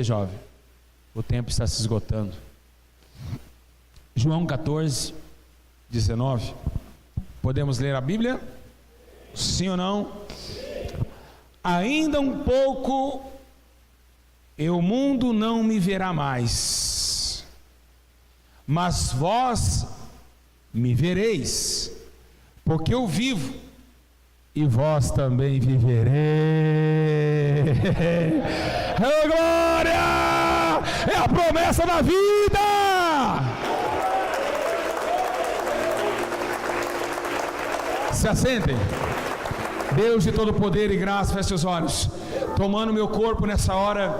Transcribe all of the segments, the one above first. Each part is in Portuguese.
jovem, o tempo está se esgotando. João 14, 19. Podemos ler a Bíblia? Sim ou não? Ainda um pouco e o mundo não me verá mais, mas vós me vereis, porque eu vivo e vós também vivereis. Oh, glória! É a promessa da vida! Se assentem. Deus de todo poder e graça, feche seus olhos. Tomando meu corpo nessa hora,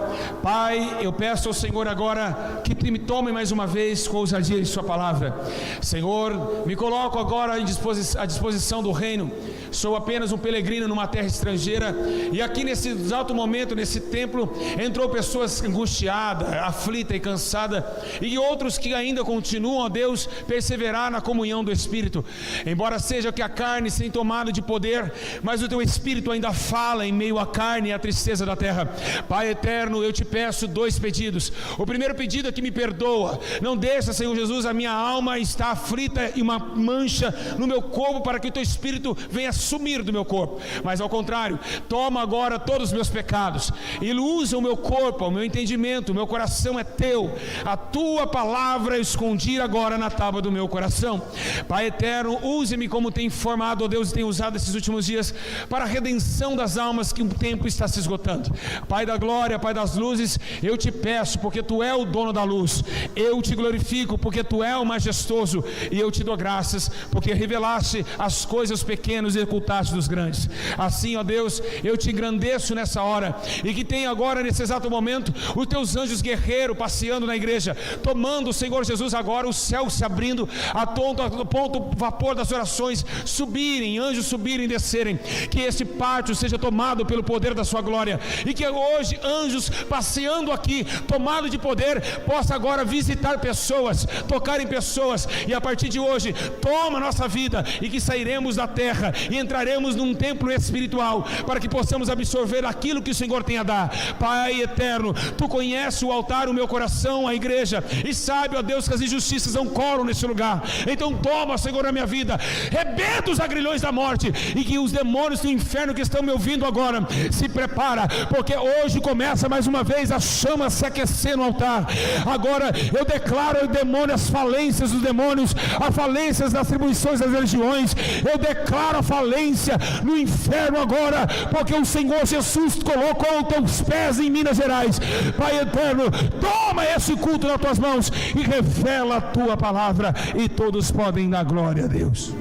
Pai, eu peço ao Senhor agora que me tome mais uma vez com ousadia de sua palavra. Senhor, me coloco agora à disposição do reino. Sou apenas um peregrino numa terra estrangeira, e aqui nesse exato momento, nesse templo, entrou pessoas angustiadas, aflitas e cansadas, e outros que ainda continuam, ó Deus, perseverar na comunhão do Espírito. Embora seja que a carne seja tomada de poder, mas o teu Espírito ainda fala em meio à carne e à tristeza da terra. Pai eterno, eu te peço 2 pedidos. O primeiro pedido é que me perdoa. Não deixa, Senhor Jesus, a minha alma está aflita e uma mancha no meu corpo, para que o teu Espírito venha sumir do meu corpo. Mas ao contrário, toma agora todos os meus pecados e usa o meu corpo, o meu entendimento, o meu coração é teu. A tua palavra eu escondi agora na tábua do meu coração. Pai eterno, use-me como tem formado, ó Deus, e tem usado esses últimos dias para a redenção das almas, que o tempo está se esgotando. Pai da glória, Pai das luzes, eu te peço, porque tu é o dono da luz. Eu te glorifico, porque tu é o majestoso, e eu te dou graças, porque revelaste as coisas pequenas e ocultaste dos grandes. Assim, ó Deus, eu te engrandeço nessa hora, e que tenha agora, nesse exato momento, os teus anjos guerreiros passeando na igreja, tomando, Senhor Jesus, agora o céu se abrindo, a ponto o vapor das orações subirem, anjos subirem e descerem, que esse pátio seja tomado pelo poder da sua glória, e que hoje anjos passeando aqui, tomado de poder, possa agora visitar pessoas, tocar em pessoas, e a partir de hoje, toma a nossa vida, e que sairemos da terra, e entraremos num templo espiritual, para que possamos absorver aquilo que o Senhor tem a dar. Pai eterno, tu conheces o altar, o meu coração, a igreja, e sabe, ó Deus, que as injustiças não colam nesse lugar. Então toma, Senhor, a minha vida, rebenta os agrilhões da morte, e que os demônios do inferno que estão me ouvindo agora, se prepara, porque hoje começa mais uma vez a chama se aquecer no altar. Agora eu declaro o demônio, as falências dos demônios, as falências das atribuições das religiões, eu declaro a falência no inferno agora, porque o Senhor Jesus colocou os teus pés em Minas Gerais. Pai eterno, toma esse culto nas tuas mãos e revela a tua palavra, e todos podem dar glória a Deus.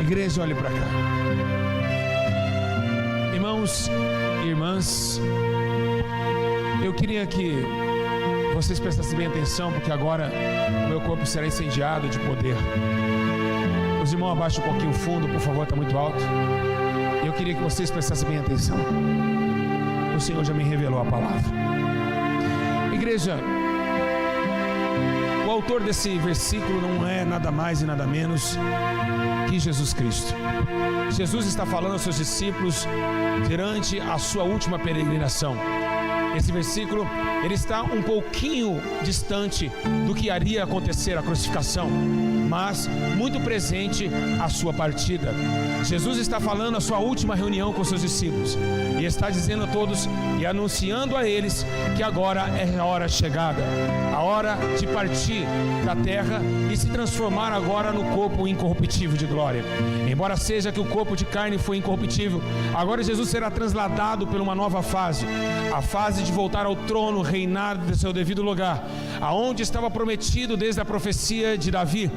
Igreja, olhe para cá. Irmãos e irmãs, eu queria que vocês prestassem bem atenção, porque agora o meu corpo será incendiado de poder. Os irmãos, abaixem um pouquinho o fundo, por favor, está muito alto. Eu queria que vocês prestassem bem atenção. O Senhor já me revelou a palavra. Igreja, o autor desse versículo não é nada mais e nada menos que Jesus Cristo. Jesus está falando aos seus discípulos durante a sua última peregrinação. Esse versículo, ele está um pouquinho distante do que iria acontecer, a crucificação, mas muito presente a sua partida. Jesus está falando a sua última reunião com seus discípulos, e está dizendo a todos e anunciando a eles que agora é a hora chegada, a hora de partir da terra e se transformar agora no corpo incorruptível de glória. Embora seja que o corpo de carne foi incorruptível, agora Jesus será trasladado por uma nova fase, a fase de voltar ao trono, reinar do seu devido lugar, aonde estava prometido desde a profecia de Davi,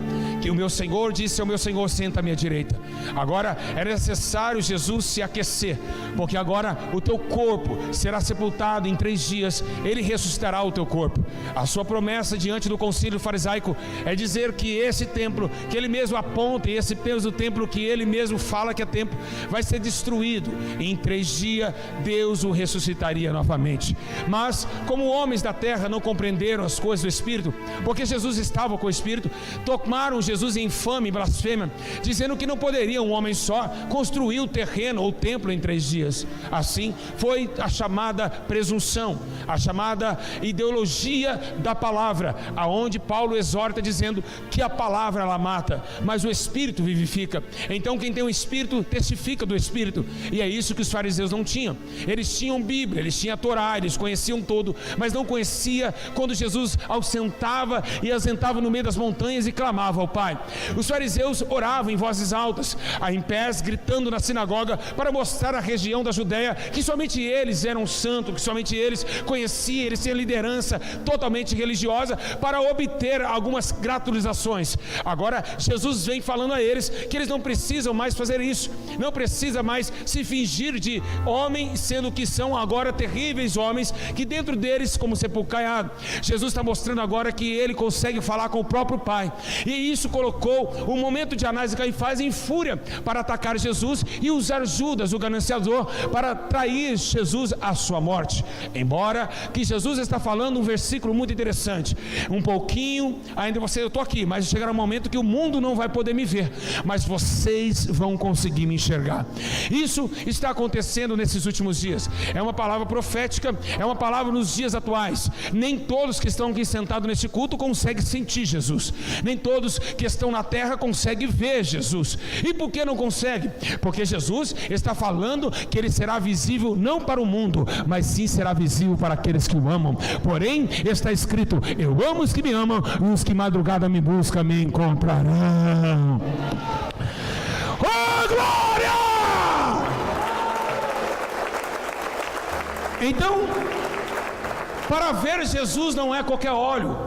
que o meu Senhor disse ao meu Senhor: senta à minha direita. Agora é necessário Jesus se aquecer, porque agora o teu corpo será sepultado em 3 dias, ele ressuscitará o teu corpo. A sua promessa diante do concílio farisaico é dizer que esse templo que ele mesmo aponta, e esse peso do templo que ele mesmo fala que é templo, vai ser destruído. Em 3 dias Deus o ressuscitaria novamente. Mas como homens da terra não compreenderam as coisas do Espírito, porque Jesus estava com o Espírito, tomaram Jesus em infame e blasfêmia, dizendo que não poderia um homem só construir o terreno ou o templo em 3 dias. Assim foi a chamada presunção, a chamada ideologia da palavra, aonde Paulo exorta dizendo que a palavra ela mata, mas o Espírito vivifica. Então quem tem o Espírito testifica do Espírito, e é isso que os fariseus não tinham. Eles tinham Bíblia, eles tinham a Torá, eles conheciam tudo, mas não conhecia quando Jesus ausentava e assentava no meio das montanhas e clamava ao Pai. Os fariseus oravam em vozes altas, em pés, gritando na sinagoga, para mostrar à região da Judéia que somente eles eram santos, que somente eles conheciam, eles tinham liderança totalmente religiosa para obter algumas gratulizações. Agora Jesus vem falando a eles que eles não precisam mais fazer isso, não precisa mais se fingir de homem, sendo que são agora terríveis homens, que dentro deles como sepulcro caiado. Jesus está mostrando agora que ele consegue falar com o próprio Pai, e isso colocou o momento de Anás e Caifás em fúria para atacar Jesus e usar Judas, o gananciador, para trair Jesus à sua morte. Embora que Jesus está falando um versículo muito interessante, um pouquinho, ainda eu estou aqui, mas chegará um momento que o mundo não vai poder me ver, mas vocês vão conseguir me enxergar. Isso está acontecendo nesses últimos dias, é uma palavra profética, é uma palavra nos dias atuais. Nem todos que estão aqui sentados neste culto conseguem sentir Jesus, nem todos que estão na terra conseguem ver Jesus. E por que não conseguem? Porque Jesus está falando que ele será visível não para o mundo, mas sim será visível para aqueles que o amam. Porém está escrito: eu amo os que me amam, e os que madrugada me buscam me encontrarão. Oh glória! Então, para ver Jesus não é qualquer olho,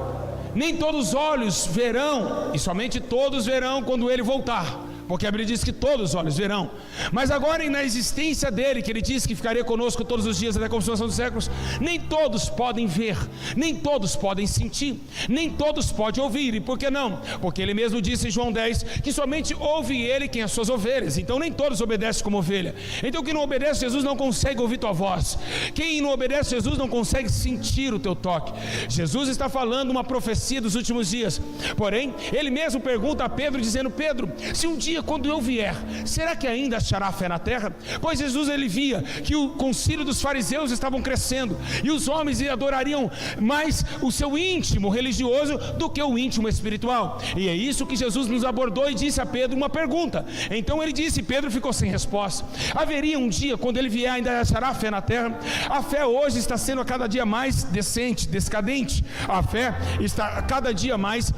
nem todos os olhos verão, e somente todos verão quando ele voltar, porque a Bíblia diz que todos os olhos verão. Mas agora na existência dele, que ele disse que ficaria conosco todos os dias até a consumação dos séculos, nem todos podem ver, nem todos podem sentir, nem todos podem ouvir. E por que não? Porque ele mesmo disse em João 10 que somente ouve ele quem as suas ovelhas. Então nem todos obedecem como ovelha. Então quem não obedece a Jesus não consegue ouvir tua voz, quem não obedece a Jesus não consegue sentir o teu toque. Jesus está falando uma profecia dos últimos dias. Porém ele mesmo pergunta a Pedro, dizendo: Pedro, se um dia quando eu vier, será que ainda achará fé na terra? Pois Jesus ele via que o concílio dos fariseus estavam crescendo, e os homens adorariam mais o seu íntimo religioso do que o íntimo espiritual. E é isso que Jesus nos abordou e disse a Pedro uma pergunta. Então ele disse, Pedro ficou sem resposta. Haveria um dia quando ele vier ainda achará fé na terra? A fé hoje está sendo a cada dia mais decadente. A fé está a cada dia mais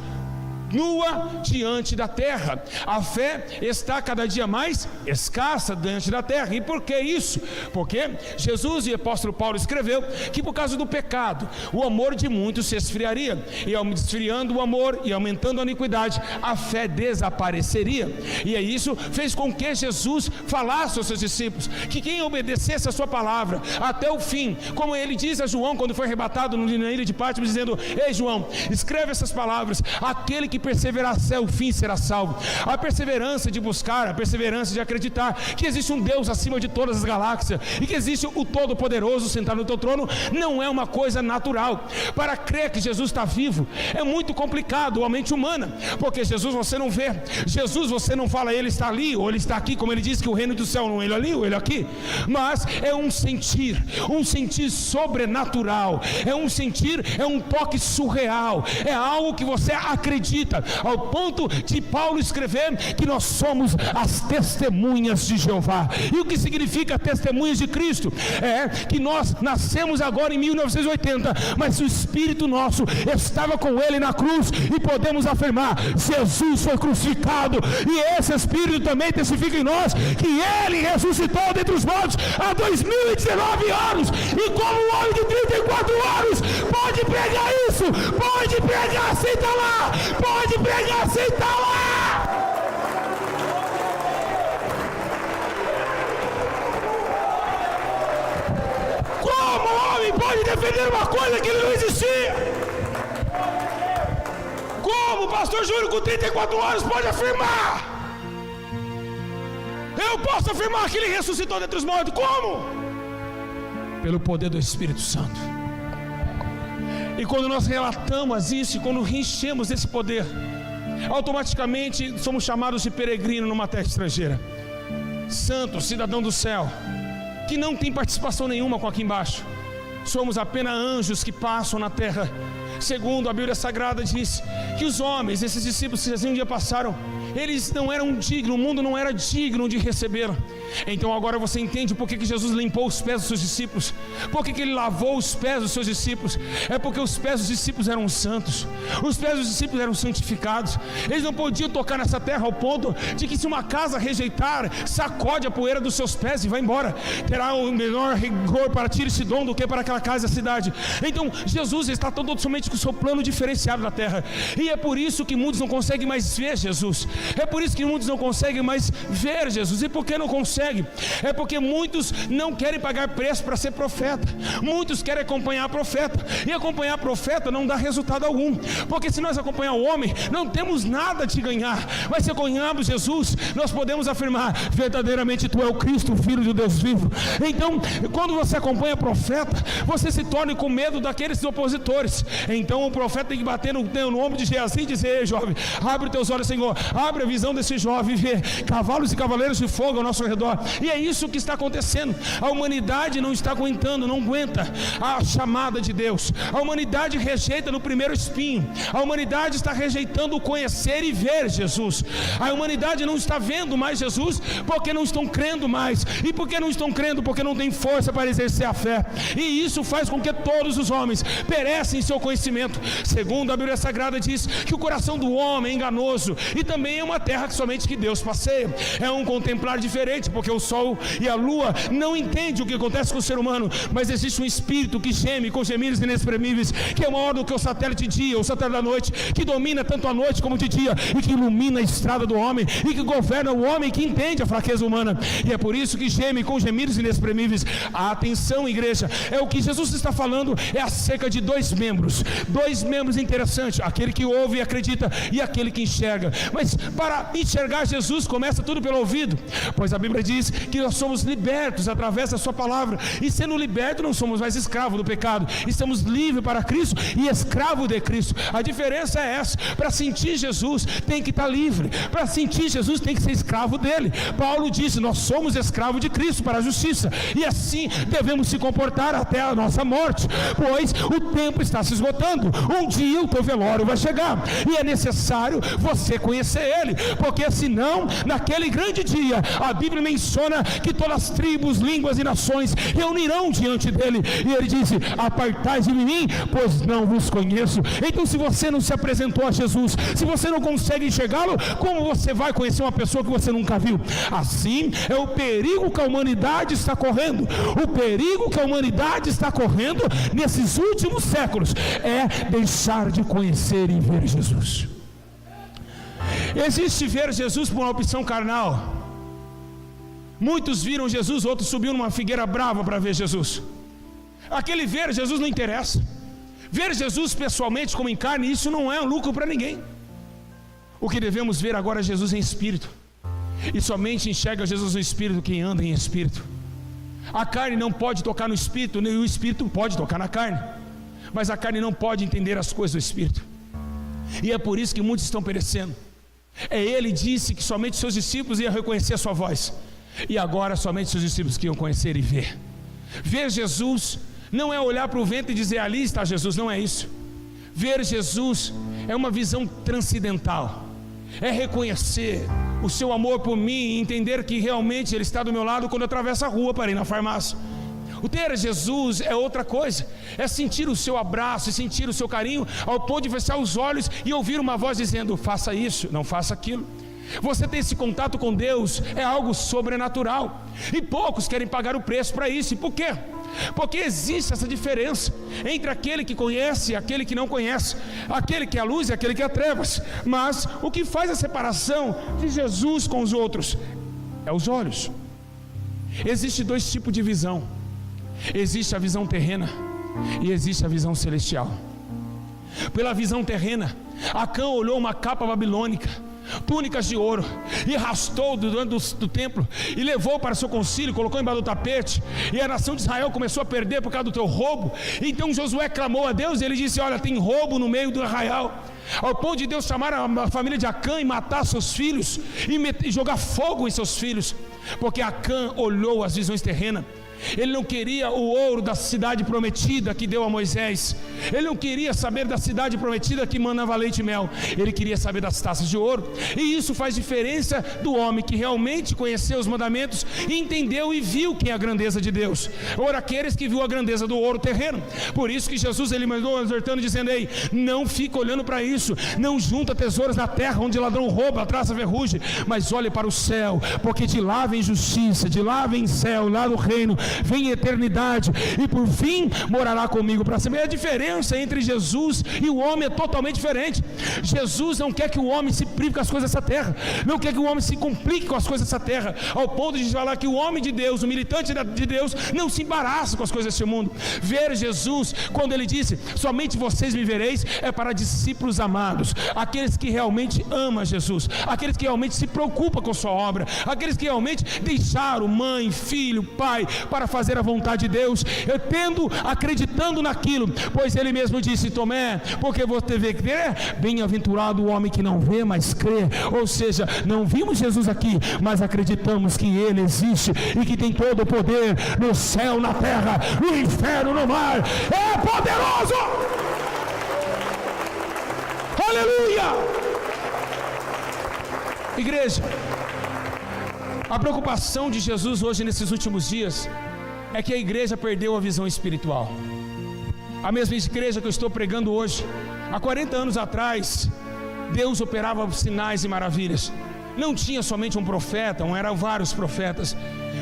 nua diante da terra. A fé está cada dia mais escassa diante da terra. E por que isso? Porque Jesus e o apóstolo Paulo escreveu que por causa do pecado o amor de muitos se esfriaria, e ao esfriando o amor e aumentando a iniquidade, a fé desapareceria. E é isso fez com que Jesus falasse aos seus discípulos que quem obedecesse a sua palavra até o fim, como ele diz a João quando foi arrebatado na ilha de Patmos, dizendo: ei João, escreve essas palavras, aquele que perseverar até o fim será salvo. A perseverança de buscar, a perseverança de acreditar que existe um Deus acima de todas as galáxias, e que existe o Todo-Poderoso sentado no teu trono, não é uma coisa natural. Para crer que Jesus está vivo é muito complicado, a mente humana, porque Jesus você não vê, Jesus você não fala ele está ali ou ele está aqui, como ele diz que o reino do céu não é ele ali ou ele aqui, mas é um sentir sobrenatural, é um sentir, é um toque surreal, é algo que você acredita, ao ponto de Paulo escrever que nós somos as testemunhas de Jeová. E o que significa testemunhas de Cristo? É que nós nascemos agora em 1980, mas o Espírito nosso estava com ele na cruz, e podemos afirmar: Jesus foi crucificado, e esse Espírito também testifica em nós que ele ressuscitou dentre os mortos há 2019 anos, e como um homem de 34 anos pode Pode pregar isso, pode pregar sem estar lá, pode pregar sem estar lá. Como o homem pode defender uma coisa que ele não existia? Como o pastor Júlio com 34 anos pode afirmar? Eu posso afirmar que ele ressuscitou dentre os mortos. Como? Pelo poder do Espírito Santo. E quando nós relatamos isso, quando enchemos desse poder, automaticamente somos chamados de peregrino numa terra estrangeira, santo, cidadão do céu, que não tem participação nenhuma com aqui embaixo. Somos apenas anjos que passam na terra. Segundo a Bíblia Sagrada diz que os homens, esses discípulos que um dia passaram, eles não eram dignos, o mundo não era digno de recebê-lo. Então agora você entende por que Jesus limpou os pés dos seus discípulos, por que ele lavou os pés dos seus discípulos. É porque os pés dos discípulos eram santos, os pés dos discípulos eram santificados. Eles não podiam tocar nessa terra ao ponto de que se uma casa rejeitar, sacode a poeira dos seus pés e vai embora. Terá o menor rigor para Tiro e Sidom do que para aquela casa e a cidade. Então Jesus está totalmente com o seu plano diferenciado na terra. E é por isso que muitos não conseguem mais ver Jesus. É por isso que muitos não conseguem mais ver Jesus. E por que não conseguem? É porque muitos não querem pagar preço para ser profeta. Muitos querem acompanhar profeta. E acompanhar profeta não dá resultado algum. Porque se nós acompanhar o homem, não temos nada de ganhar. Mas se acompanharmos Jesus, nós podemos afirmar: verdadeiramente tu é o Cristo, o Filho de Deus vivo. Então, quando você acompanha profeta, você se torna com medo daqueles opositores. Então o profeta tem que bater no ombro de Geazi e dizer: ei jovem, abre os teus olhos, Senhor, abre a visão desse jovem e vê cavalos e cavaleiros de fogo ao nosso redor. E é isso que está acontecendo. A humanidade não está aguentando, não aguenta a chamada de Deus. A humanidade rejeita no primeiro espinho. A humanidade está rejeitando o conhecer e ver Jesus. A humanidade não está vendo mais Jesus porque não estão crendo mais. E por que não estão crendo? Porque não tem força para exercer a fé. E isso faz com que todos os homens perecem em seu conhecimento. Segundo a Bíblia Sagrada diz que o coração do homem é enganoso, e também é uma terra que somente que Deus passeia. É um contemplar diferente, porque o sol e a lua não entendem o que acontece com o ser humano, mas existe um espírito que geme com gemidos inexprimíveis, que é maior do que o satélite de dia, o satélite da noite, que domina tanto a noite como de dia, e que ilumina a estrada do homem, e que governa o homem, que entende a fraqueza humana. E é por isso que geme com gemidos inexprimíveis. Atenção, igreja, é o que Jesus está falando, é acerca de dois membros interessantes: aquele que ouve e acredita, e aquele que enxerga. Mas para enxergar Jesus, começa tudo pelo ouvido, pois a Bíblia diz que nós somos libertos através da sua palavra, e sendo libertos não somos mais escravos do pecado, estamos livres para Cristo e escravos de Cristo. A diferença é essa: para sentir Jesus tem que estar livre, para sentir Jesus tem que ser escravo dele. Paulo disse: nós somos escravos de Cristo para a justiça, e assim devemos se comportar até a nossa morte, pois o tempo está se esgotando. Um dia o teu velório vai chegar, e é necessário você conhecer ele, porque senão naquele grande dia a Bíblia menciona que todas as tribos, línguas e nações reunirão diante dele, e ele disse: apartai de mim, pois não vos conheço. Então, se você não se apresentou a Jesus, se você não consegue enxergá-lo, como você vai conhecer uma pessoa que você nunca viu? Assim é o perigo que a humanidade está correndo. O perigo que a humanidade está correndo nesses últimos séculos é deixar de conhecer e ver Jesus. Existe ver Jesus por uma opção carnal. Muitos viram Jesus, outros subiram numa figueira brava para ver Jesus. Aquele ver Jesus não interessa. Ver Jesus pessoalmente, como em carne, isso não é um lucro para ninguém. O que devemos ver agora é Jesus em espírito. E somente enxerga Jesus no espírito quem anda em espírito. A carne não pode tocar no espírito, nem o espírito pode tocar na carne. Mas a carne não pode entender as coisas do espírito. E é por isso que muitos estão perecendo. Ele disse que somente seus discípulos iam reconhecer a sua voz. E agora somente seus discípulos que iam conhecer e ver. Ver Jesus não é olhar para o vento e dizer: ali está Jesus, não é isso. Ver Jesus é uma visão transcendental. É reconhecer o seu amor por mim e entender que realmente Ele está do meu lado quando eu atravesso a rua para ir na farmácia. O ter Jesus é outra coisa, é sentir o seu abraço e sentir o seu carinho, ao ponto de fechar os olhos e ouvir uma voz dizendo: faça isso, não faça aquilo. Você ter esse contato com Deus é algo sobrenatural, e poucos querem pagar o preço para isso. E por quê? porque existe essa diferença entre aquele que conhece e aquele que não conhece, aquele que é a luz e aquele que é trevas. Mas o que faz a separação de Jesus com os outros é os olhos. Existe dois tipos de visão: existe a visão terrena e existe a visão celestial. Pela visão terrena, Acã olhou uma capa babilônica, túnicas de ouro, e arrastou do templo e levou para seu concílio, colocou embaixo do tapete, e a nação de Israel começou a perder por causa do teu roubo. Então Josué clamou a Deus e ele disse: olha, tem roubo no meio do arraial, ao ponto de Deus chamar a família de Acã e matar seus filhos e jogar fogo em seus filhos, porque Acã olhou as visões terrenas. Ele não queria o ouro da cidade prometida que deu a Moisés, ele não queria saber da cidade prometida que manava leite e mel, ele queria saber das taças de ouro. E isso faz diferença do homem que realmente conheceu os mandamentos, entendeu e viu quem é a grandeza de Deus, ou aqueles que viu a grandeza do ouro terreno. Por isso que Jesus ele mandou exortando, dizendo: ei, não fica olhando para isso, não junta tesouros na terra, onde ladrão rouba, traça ferrugem, mas olhe para o céu, porque de lá vem justiça, de lá vem céu, lá do reino vem eternidade, e por fim morará comigo para sempre. A diferença entre Jesus e o homem é totalmente diferente. Jesus não quer que o homem se prive com as coisas dessa terra, não quer que o homem se complique com as coisas dessa terra, ao ponto de falar que o homem de Deus, o militante de Deus, não se embaraça com as coisas deste mundo. Ver Jesus, quando ele disse: somente vocês me vereis, é para discípulos amados, aqueles que realmente amam Jesus, aqueles que realmente se preocupam com sua obra, aqueles que realmente deixaram mãe, filho, pai, para fazer a vontade de Deus, acreditando naquilo, pois ele mesmo disse: Tomé, porque você vê que é bem-aventurado o homem que não vê, mas crê. Ou seja, não vimos Jesus aqui, mas acreditamos que ele existe e que tem todo o poder no céu, na terra, no inferno, no mar. É poderoso! Aleluia! Igreja, a preocupação de Jesus hoje nesses últimos dias é que a igreja perdeu a visão espiritual. A mesma igreja que eu estou pregando hoje, há 40 anos atrás, Deus operava sinais e maravilhas. Não tinha somente um profeta, eram vários profetas.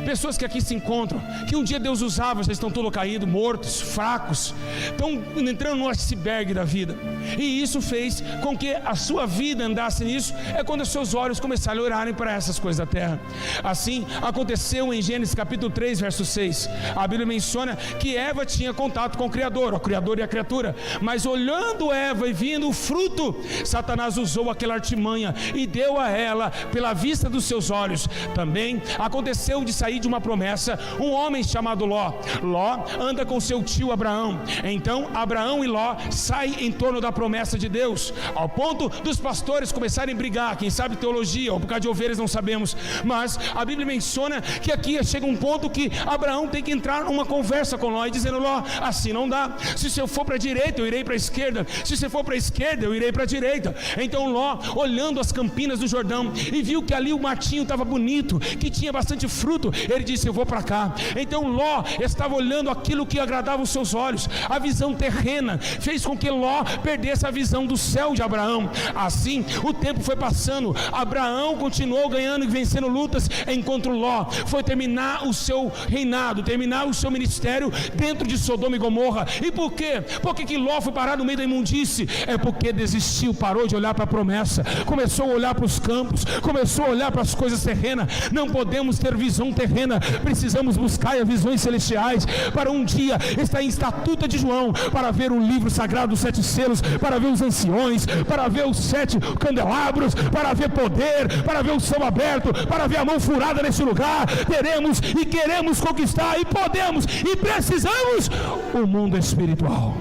Pessoas que aqui se encontram, que um dia Deus usava, já estão todos caídos, mortos, fracos, estão entrando no iceberg da vida. E isso fez com que a sua vida andasse nisso. É quando os seus olhos começaram a olharem para essas coisas da terra. Assim aconteceu em Gênesis capítulo 3, verso 6. A Bíblia menciona que Eva tinha contato com o Criador e a criatura, mas olhando Eva e vendo o fruto, Satanás usou aquela artimanha e deu a ela pela vista dos seus olhos. Também aconteceu de sair de uma promessa um homem chamado Ló. Ló anda com seu tio Abraão. Então Abraão e Ló saem em torno da promessa de Deus, ao ponto dos pastores começarem a brigar, quem sabe teologia, ou por causa de ovelhas, não sabemos, mas a Bíblia menciona que aqui chega um ponto que Abraão tem que entrar numa conversa com Ló, e dizendo: Ló, assim não dá, se eu for para a direita eu irei para a esquerda, se você for para a esquerda eu irei para a direita. Então Ló, olhando as campinas do Jordão, e viu que ali o matinho estava bonito, que tinha bastante fruto, ele disse: eu vou para cá. Então Ló estava olhando aquilo que agradava os seus olhos. A visão terrena fez com que Ló perdesse a visão do céu de Abraão. Assim o tempo foi passando, Abraão continuou ganhando e vencendo lutas, enquanto Ló foi terminar o seu reinado, terminar o seu ministério dentro de Sodoma e Gomorra. E por quê? Por que Ló foi parar no meio da imundície? É porque desistiu, parou de olhar para a promessa, começou a olhar para os campos, começou a olhar para as coisas terrenas. Não podemos ter visão terrena, precisamos buscar as visões celestiais, para um dia estar em estatuta de João, para ver o livro sagrado dos 7 selos, para ver os anciões, para ver os 7 candelabros, para ver poder, para ver o céu aberto, para ver a mão furada nesse lugar. Teremos e queremos conquistar, e podemos e precisamos o mundo espiritual,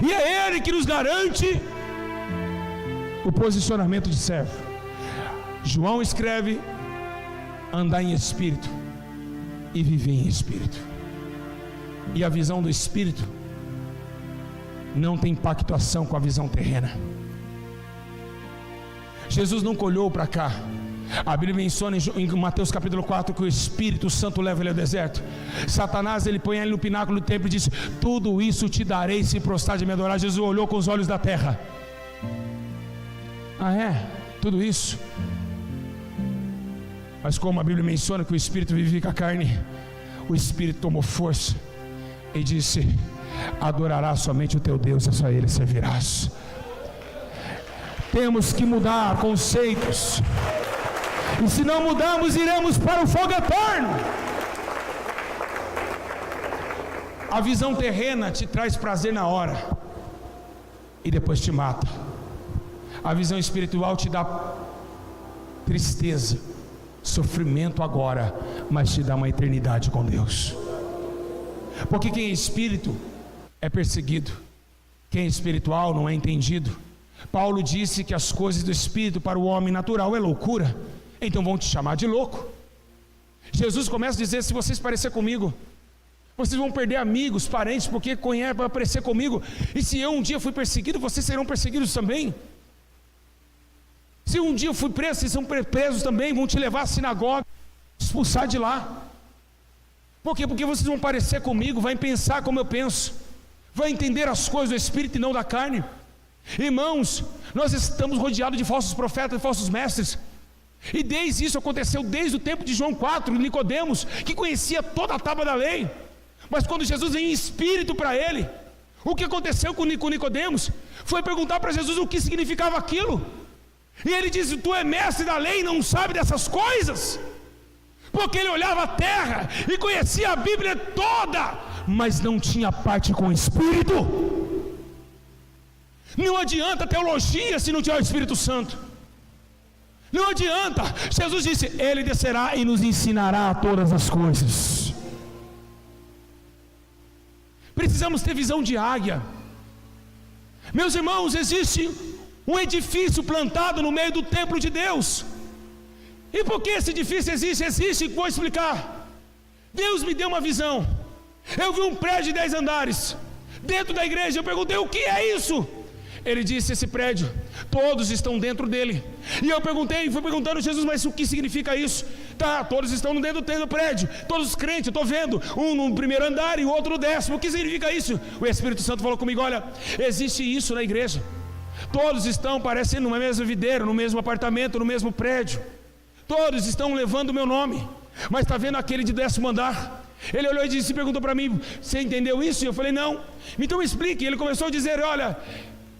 e é Ele que nos garante o posicionamento de servo. João escreve: andar em espírito e viver em espírito. E a visão do espírito não tem pactuação com a visão terrena. Jesus nunca olhou para cá. A Bíblia menciona em Mateus capítulo 4 que o Espírito Santo leva ele ao deserto. Satanás, ele põe ele no pináculo do templo e diz: tudo isso te darei se prostrar de me adorar. Jesus olhou com os olhos da terra. Ah, é? Tudo isso? Mas como a Bíblia menciona que o Espírito vivifica a carne, o Espírito tomou força e disse: adorarás somente o teu Deus e só Ele servirás. Temos que mudar conceitos, e se não mudarmos, iremos para o fogo eterno. A visão terrena te traz prazer na hora e depois te mata. A visão espiritual te dá tristeza, sofrimento agora, mas te dá uma eternidade com Deus. Porque quem é espírito é perseguido, quem é espiritual não é entendido. Paulo disse que as coisas do espírito para o homem natural é loucura, então vão te chamar de louco. Jesus começa a dizer: se vocês parecerem comigo, vocês vão perder amigos, parentes, porque conhecem para parecer comigo. E se eu um dia fui perseguido, vocês serão perseguidos também. Se um dia eu fui preso, vocês são presos também, vão te levar à sinagoga, expulsar de lá. Por quê? Porque vocês vão parecer comigo, vão pensar como eu penso, vão entender as coisas do Espírito e não da carne. Irmãos, nós estamos rodeados de falsos profetas e falsos mestres, e desde isso aconteceu desde o tempo de João 4, Nicodemos, que conhecia toda a tábua da lei, mas quando Jesus veio em espírito para ele, o que aconteceu com Nicodemos? Foi perguntar para Jesus o que significava aquilo, e ele disse: tu é mestre da lei e não sabe dessas coisas? Porque ele olhava a terra e conhecia a Bíblia toda, mas não tinha parte com o Espírito. Não adianta teologia se não tiver o Espírito Santo. Não adianta. Jesus disse: Ele descerá e nos ensinará todas as coisas. Precisamos ter visão de águia. Meus irmãos, existe um edifício plantado no meio do templo de Deus. E por que esse edifício existe? Existe, vou explicar. Deus me deu uma visão. Eu vi um prédio de 10 andares dentro da igreja. Eu perguntei: o que é isso? Ele disse: esse prédio, todos estão dentro dele. E eu fui perguntando a Jesus: mas o que significa isso? Tá, todos estão dentro do prédio, todos os crentes, eu estou vendo, um no primeiro andar e o outro no 10º. O que significa isso? O Espírito Santo falou comigo: olha, existe isso na igreja. Todos estão parecendo numa mesma videira, no mesmo apartamento, no mesmo prédio. Todos estão levando o meu nome. Mas está vendo aquele de 10º andar? Ele olhou e disse, perguntou para mim: você entendeu isso? E eu falei: não. Então me explique. Ele começou a dizer: olha,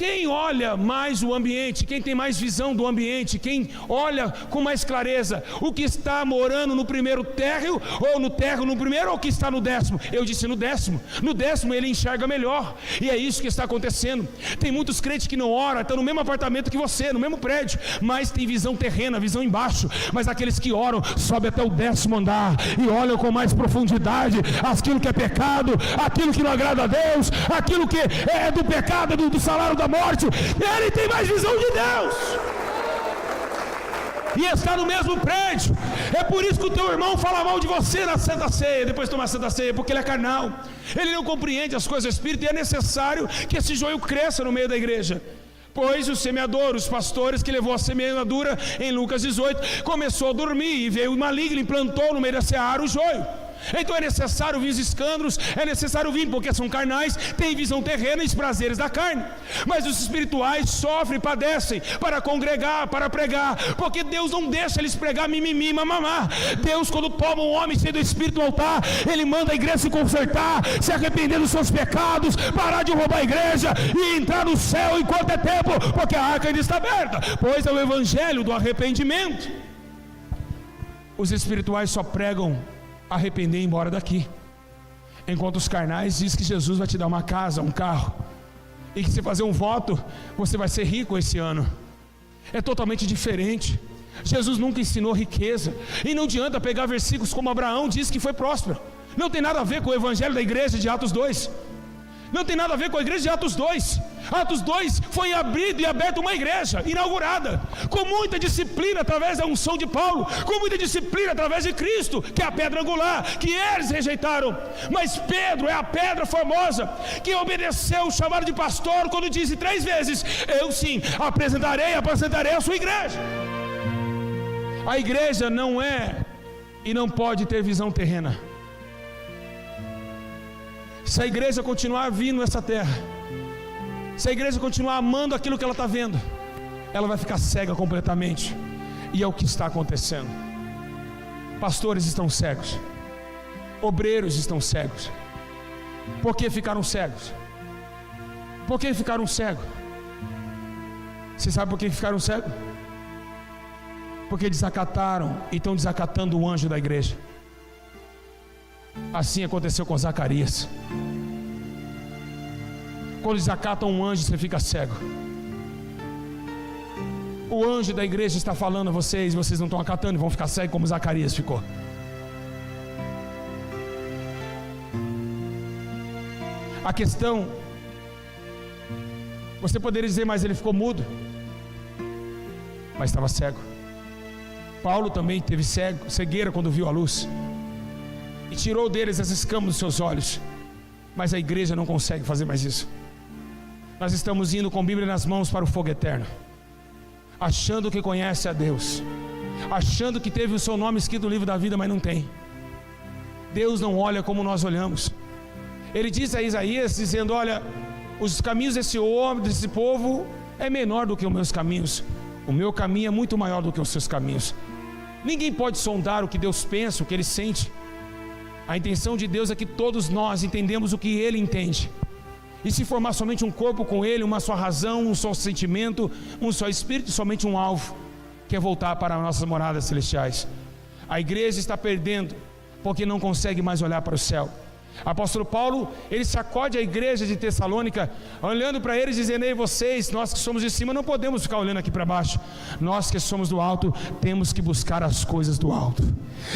quem olha mais o ambiente, quem tem mais visão do ambiente, quem olha com mais clareza, o que está morando no primeiro térreo, ou no térreo no primeiro, ou o que está no 10º? Eu disse: no 10º. No 10º ele enxerga melhor. E é isso que está acontecendo. Tem muitos crentes que não oram, estão no mesmo apartamento que você, no mesmo prédio, mas tem visão terrena, visão embaixo. Mas aqueles que oram, sobem até o 10º andar e olham com mais profundidade aquilo que é pecado, aquilo que não agrada a Deus, aquilo que é do pecado, do salário da morte. Ele tem mais visão de Deus e está no mesmo prédio. É por isso que o teu irmão fala mal de você na Santa Ceia, depois de tomar a Santa Ceia, porque ele é carnal, ele não compreende as coisas do Espírito, e é necessário que esse joio cresça no meio da igreja. Pois o semeador, os pastores que levou a semeadura em Lucas 18, começou a dormir, e veio o maligno e plantou no meio da seara o joio. Então é necessário vir os escândalos, é necessário vir, porque são carnais, têm visão terrena e os prazeres da carne. Mas os espirituais sofrem e padecem para congregar, para pregar, porque Deus não deixa eles pregar mimimi, mamamá. Deus, quando toma um homem cheio do Espírito no altar, Ele manda a igreja se consertar, se arrepender dos seus pecados, parar de roubar a igreja e entrar no céu enquanto é tempo, porque a arca ainda está aberta, pois é o evangelho do arrependimento. Os espirituais só pregam arrepender e ir embora daqui, enquanto os carnais diz que Jesus vai te dar uma casa, um carro, e que se fazer um voto, você vai ser rico esse ano. É totalmente diferente. Jesus nunca ensinou riqueza, e não adianta pegar versículos como Abraão diz que foi próspero. Não tem nada a ver com o evangelho da igreja de Atos 2. Não tem nada a ver com a igreja de Atos 2. Atos 2 foi abrido e aberto uma igreja inaugurada, com muita disciplina através da unção de Paulo, com muita disciplina através de Cristo, que é a pedra angular, que eles rejeitaram. Mas Pedro é a pedra formosa, que obedeceu o chamado de pastor, quando disse 3 vezes: eu sim, apresentarei a sua igreja. A igreja não é e não pode ter visão terrena. Se a igreja continuar vindo nessa terra, se a igreja continuar amando aquilo que ela está vendo, ela vai ficar cega completamente. E é o que está acontecendo. Pastores estão cegos, Obreiros estão cegos. Por que ficaram cegos? Por que ficaram cegos? Você sabe por que ficaram cegos? Porque desacataram e estão desacatando o anjo da igreja. Assim aconteceu com Zacarias. Quando desacatam um anjo, você fica cego. O anjo da igreja está falando a vocês, vocês não estão acatando e vão ficar cegos como Zacarias ficou. A questão, você poderia dizer, mas ele ficou mudo, mas estava cego. Paulo também teve cegueira quando viu a luz, e tirou deles as escamas dos seus olhos, mas a igreja não consegue fazer mais isso. Nós estamos indo com a Bíblia nas mãos para o fogo eterno, achando que conhece a Deus, achando que teve o seu nome escrito no livro da vida, mas não tem. Deus não olha como nós olhamos. Ele diz a Isaías, dizendo, olha, os caminhos desse homem, desse povo, é menor do que os meus caminhos. O meu caminho é muito maior do que os seus caminhos. Ninguém pode sondar o que Deus pensa, o que Ele sente. A intenção de Deus é que todos nós entendemos o que Ele entende. E se formar somente um corpo com Ele, uma só razão, um só sentimento, um só espírito, somente um alvo, que é voltar para as nossas moradas celestiais. A igreja está perdendo, porque não consegue mais olhar para o céu. Apóstolo Paulo, ele sacode a igreja de Tessalônica, olhando para eles, dizendo, ei vocês, nós que somos de cima não podemos ficar olhando aqui para baixo, nós que somos do alto, temos que buscar as coisas do alto.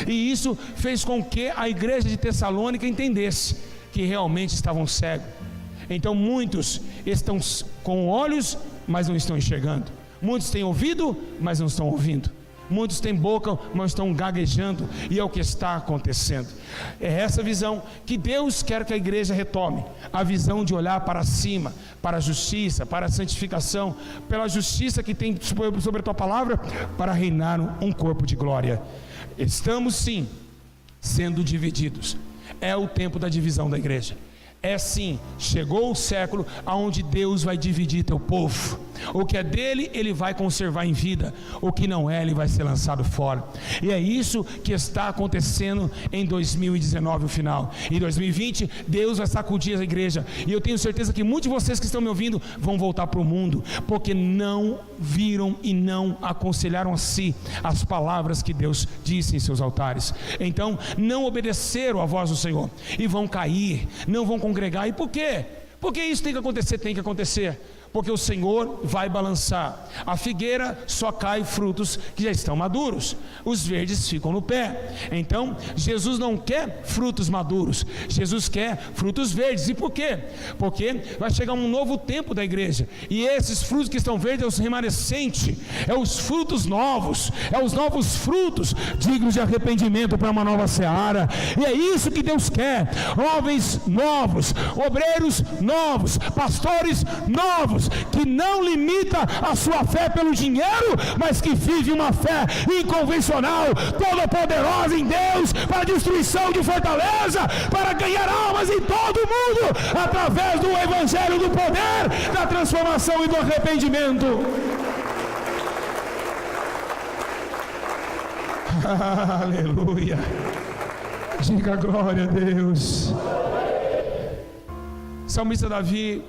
E isso fez com que a igreja de Tessalônica entendesse que realmente estavam cegos. Então muitos estão com olhos, mas não estão enxergando. Muitos têm ouvido, mas não estão ouvindo. Muitos têm boca, mas estão gaguejando, e é o que está acontecendo. É essa visão que Deus quer que a igreja retome, a visão de olhar para cima, para a justiça, para a santificação, pela justiça que tem sobre a tua palavra, para reinar um corpo de glória. Estamos sim sendo divididos. É o tempo da divisão da igreja. É sim, chegou o século onde Deus vai dividir teu povo. O que é dele, ele vai conservar em vida. O que não é, ele vai ser lançado fora. E é isso que está acontecendo em 2019, o final. Em 2020, Deus vai sacudir a igreja. E eu tenho certeza que muitos de vocês que estão me ouvindo vão voltar para o mundo, porque não viram e não aconselharam a si as palavras que Deus disse em seus altares. Então, não obedeceram à voz do Senhor e vão cair, não vão congregar. E por quê? Porque isso tem que acontecer, porque o Senhor vai balançar. A figueira só cai frutos que já estão maduros, os verdes ficam no pé. Então Jesus não quer frutos maduros, Jesus quer frutos verdes. E por quê? Porque vai chegar um novo tempo da igreja, e esses frutos que estão verdes é os remanescentes, é os frutos novos, é os novos frutos dignos de arrependimento para uma nova seara. E é isso que Deus quer: jovens novos, obreiros novos, pastores novos, que não limita a sua fé pelo dinheiro, mas que vive uma fé inconvencional, toda poderosa em Deus, para destruição de fortaleza, para ganhar almas em todo o mundo, através do evangelho do poder, da transformação e do arrependimento. Aleluia, diga glória a Deus. Salmista Davi,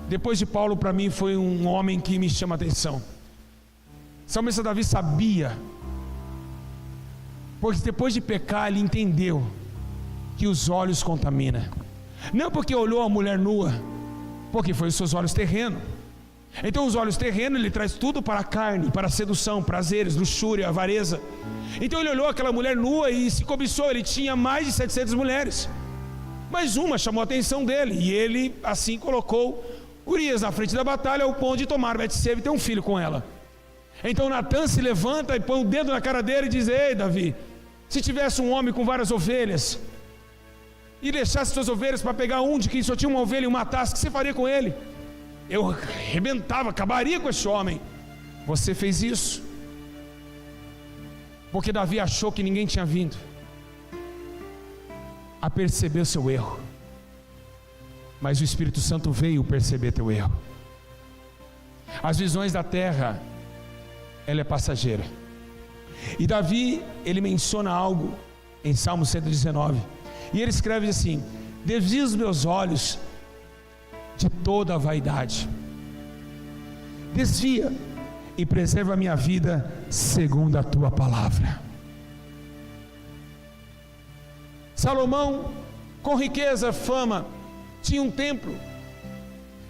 depois de Paulo, para mim foi um homem que me chama a atenção. Salmista Davi sabia, porque depois de pecar ele entendeu que os olhos contaminam. Não porque olhou a mulher nua, porque foi os seus olhos terrenos. Então os olhos terrenos, ele traz tudo para a carne, para a sedução, prazeres, luxúria, avareza. Então ele olhou aquela mulher nua e se cobiçou. Ele tinha mais de 700 mulheres, mas uma chamou a atenção dele, e ele assim colocou Urias na frente da batalha, ao ponto de tomar Betseba e ter um filho com ela. Então Natã se levanta e põe o dedo na cara dele e diz: ei Davi, se tivesse um homem com várias ovelhas e deixasse suas ovelhas para pegar um de quem só tinha uma ovelha e o matasse, o que você faria com ele? Eu arrebentava, acabaria com esse homem. Você fez isso porque Davi achou que ninguém tinha vindo a perceber o seu erro, mas o Espírito Santo veio perceber teu erro. As visões da terra, ela é passageira. E Davi, ele menciona algo em Salmo 119, E ele escreve assim: desvia os meus olhos de toda a vaidade, desvia e preserva a minha vida segundo a tua palavra. Salomão, com riqueza, fama, tinha um templo,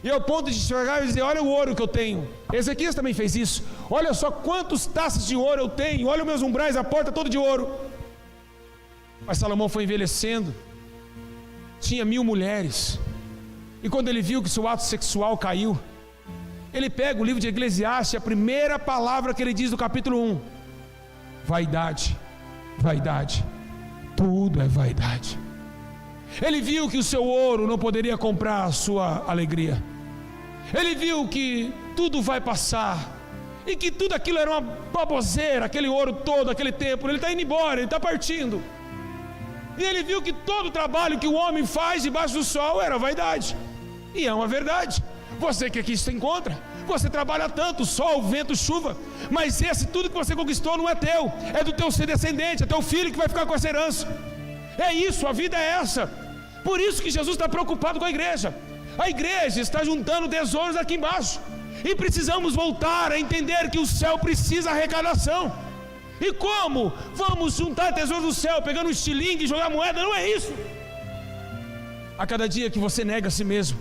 e ao ponto de chegar e dizer: olha o ouro que eu tenho. Ezequias também fez isso. Olha só quantos taças de ouro eu tenho, olha os meus umbrais, a porta toda de ouro. Mas Salomão foi envelhecendo, tinha 1000 mulheres, e quando ele viu que seu ato sexual caiu, ele pega o livro de Eclesiastes, a primeira palavra que ele diz no capítulo 1: vaidade, vaidade, tudo é vaidade. Ele viu que o seu ouro não poderia comprar a sua alegria. Ele viu que tudo vai passar, e que tudo aquilo era uma baboseira, aquele ouro todo, aquele templo, ele está indo embora, ele está partindo. E ele viu que todo o trabalho que o homem faz debaixo do sol era vaidade. E é uma verdade. Você que aqui se encontra, você trabalha tanto, sol, vento, chuva, mas tudo que você conquistou não é teu, é do teu descendente, é teu filho que vai ficar com essa herança. É isso, a vida é essa. Por isso que Jesus está preocupado com a igreja. A igreja está juntando tesouros aqui embaixo, e precisamos voltar a entender que o céu precisa arrecadação. E como vamos juntar tesouros do céu pegando um estilingue e jogar moeda? Não é isso. A cada dia que você nega a si mesmo,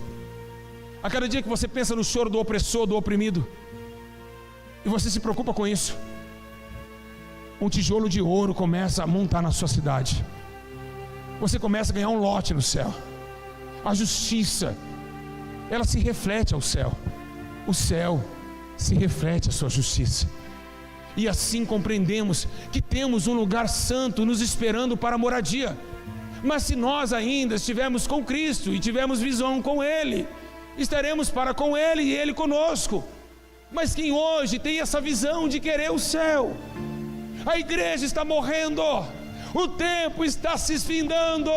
a cada dia que você pensa no choro do opressor, do oprimido, e você se preocupa com isso, um tijolo de ouro começa a montar na sua cidade. Você começa a ganhar um lote no céu. A justiça, ela se reflete ao céu. O céu se reflete à sua justiça. E assim compreendemos que temos um lugar santo nos esperando para a moradia. Mas se nós ainda estivermos com Cristo e tivermos visão com Ele, estaremos para com Ele e Ele conosco. Mas quem hoje tem essa visão de querer o céu, a igreja está morrendo, o tempo está se esfindando,